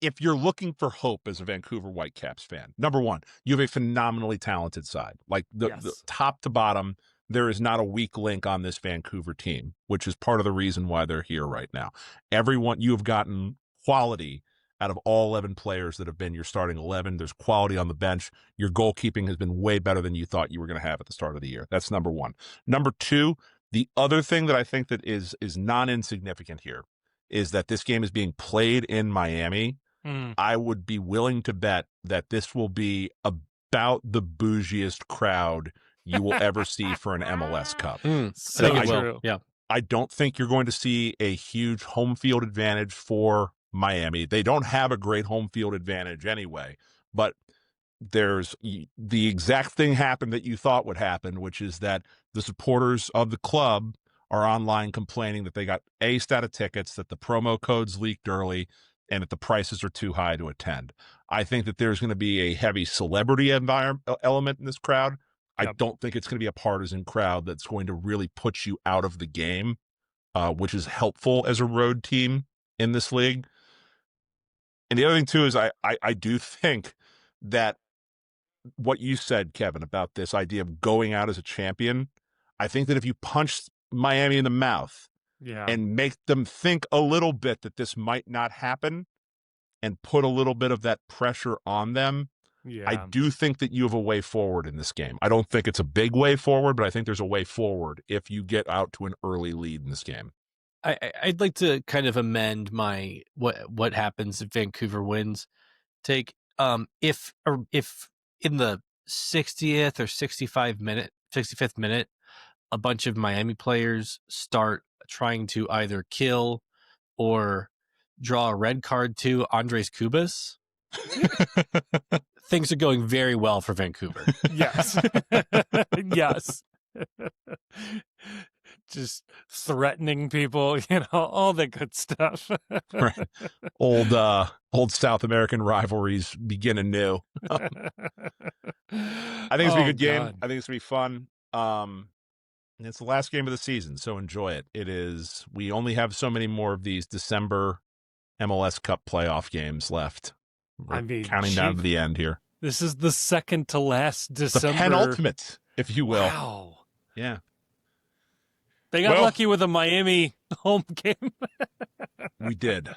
if you're looking for hope as a Vancouver Whitecaps fan, number one, you have a phenomenally talented side. Like the top to bottom, there is not a weak link on this Vancouver team, which is part of the reason why they're here right now. Everyone, you have gotten quality out of all 11 players that have been your starting 11. There's quality on the bench. Your goalkeeping has been way better than you thought you were going to have at the start of the year. That's number one. Number two, the other thing that I think that is non-insignificant here is that this game is being played in Miami. I would be willing to bet that this will be about the bougiest crowd you will ever see for an MLS Cup. So true. Yeah. I don't think you're going to see a huge home field advantage for Miami. They don't have a great home field advantage anyway, but there's the exact thing happened that you thought would happen, which is that the supporters of the club are online complaining that they got aced out of tickets, that the promo codes leaked early, and that the prices are too high to attend. I think that there's going to be a heavy celebrity element in this crowd. I don't think it's going to be a partisan crowd that's going to really put you out of the game, which is helpful as a road team in this league. And the other thing, too, is I do think that what you said, Kevin, about this idea of going out as a champion, I think that if you punch Miami in the mouth and make them think a little bit that this might not happen and put a little bit of that pressure on them. I do think that you have a way forward in this game. I don't think it's a big way forward, but I think there's a way forward if you get out to an early lead in this game. I'd like to kind of amend my what happens if Vancouver wins. Take if in the 60th or 65th minute, a bunch of Miami players start trying to either kill or draw a red card to Andres Cubas, things are going very well for Vancouver. Yes. Yes. Just threatening people, all the good stuff. Right. Old South American rivalries begin anew. I think it's gonna be a good game. I think it's gonna be fun. It's the last game of the season, so enjoy it. It is. We only have so many more of these December MLS Cup playoff games left. We're counting down to the end here. This is the second to last December. The penultimate, if you will. Wow. Yeah. They got lucky with a Miami home game. We did.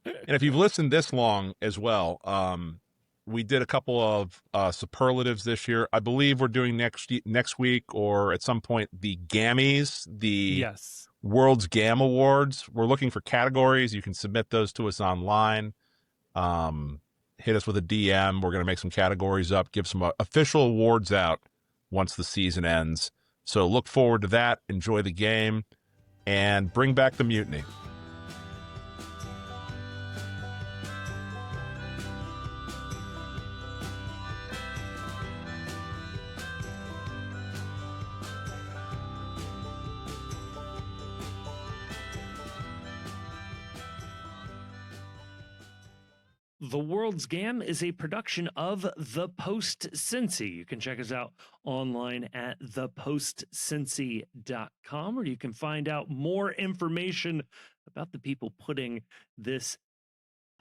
And if you've listened this long as well, we did a couple of superlatives this year. I believe we're doing next week or at some point the Gammies, the World's Gam Awards. We're looking for categories. You can submit those to us online. Hit us with a DM. We're going to make some categories up, give some official awards out once the season ends. So look forward to that. Enjoy the game and bring back the mutiny. The World's Gam is a production of The Post Cincy. You can check us out online at thepostcincy.com, where you can find out more information about the people putting this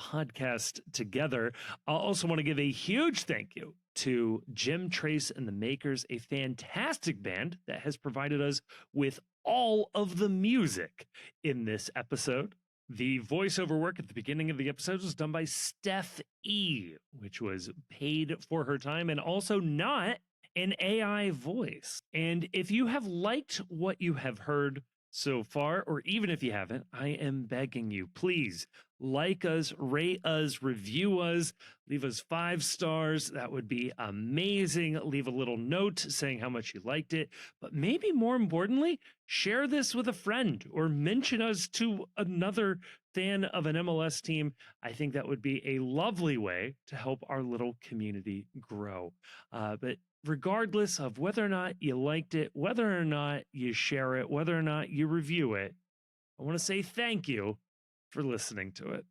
podcast together. I also want to give a huge thank you to Jim Trace and the Makers, a fantastic band that has provided us with all of the music in this episode. The voiceover work at the beginning of the episode was done by Steph E., which was paid for her time and also not an AI voice. And if you have liked what you have heard so far, or even if you haven't, I am begging you, please like us, rate us, review us, leave us 5 stars. That would be amazing. Leave a little note saying how much you liked it. But maybe more importantly, share this with a friend or mention us to another fan of an MLS team. I think that would be a lovely way to help our little community grow. But regardless of whether or not you liked it, whether or not you share it, whether or not you review it, I want to say thank you for listening to it.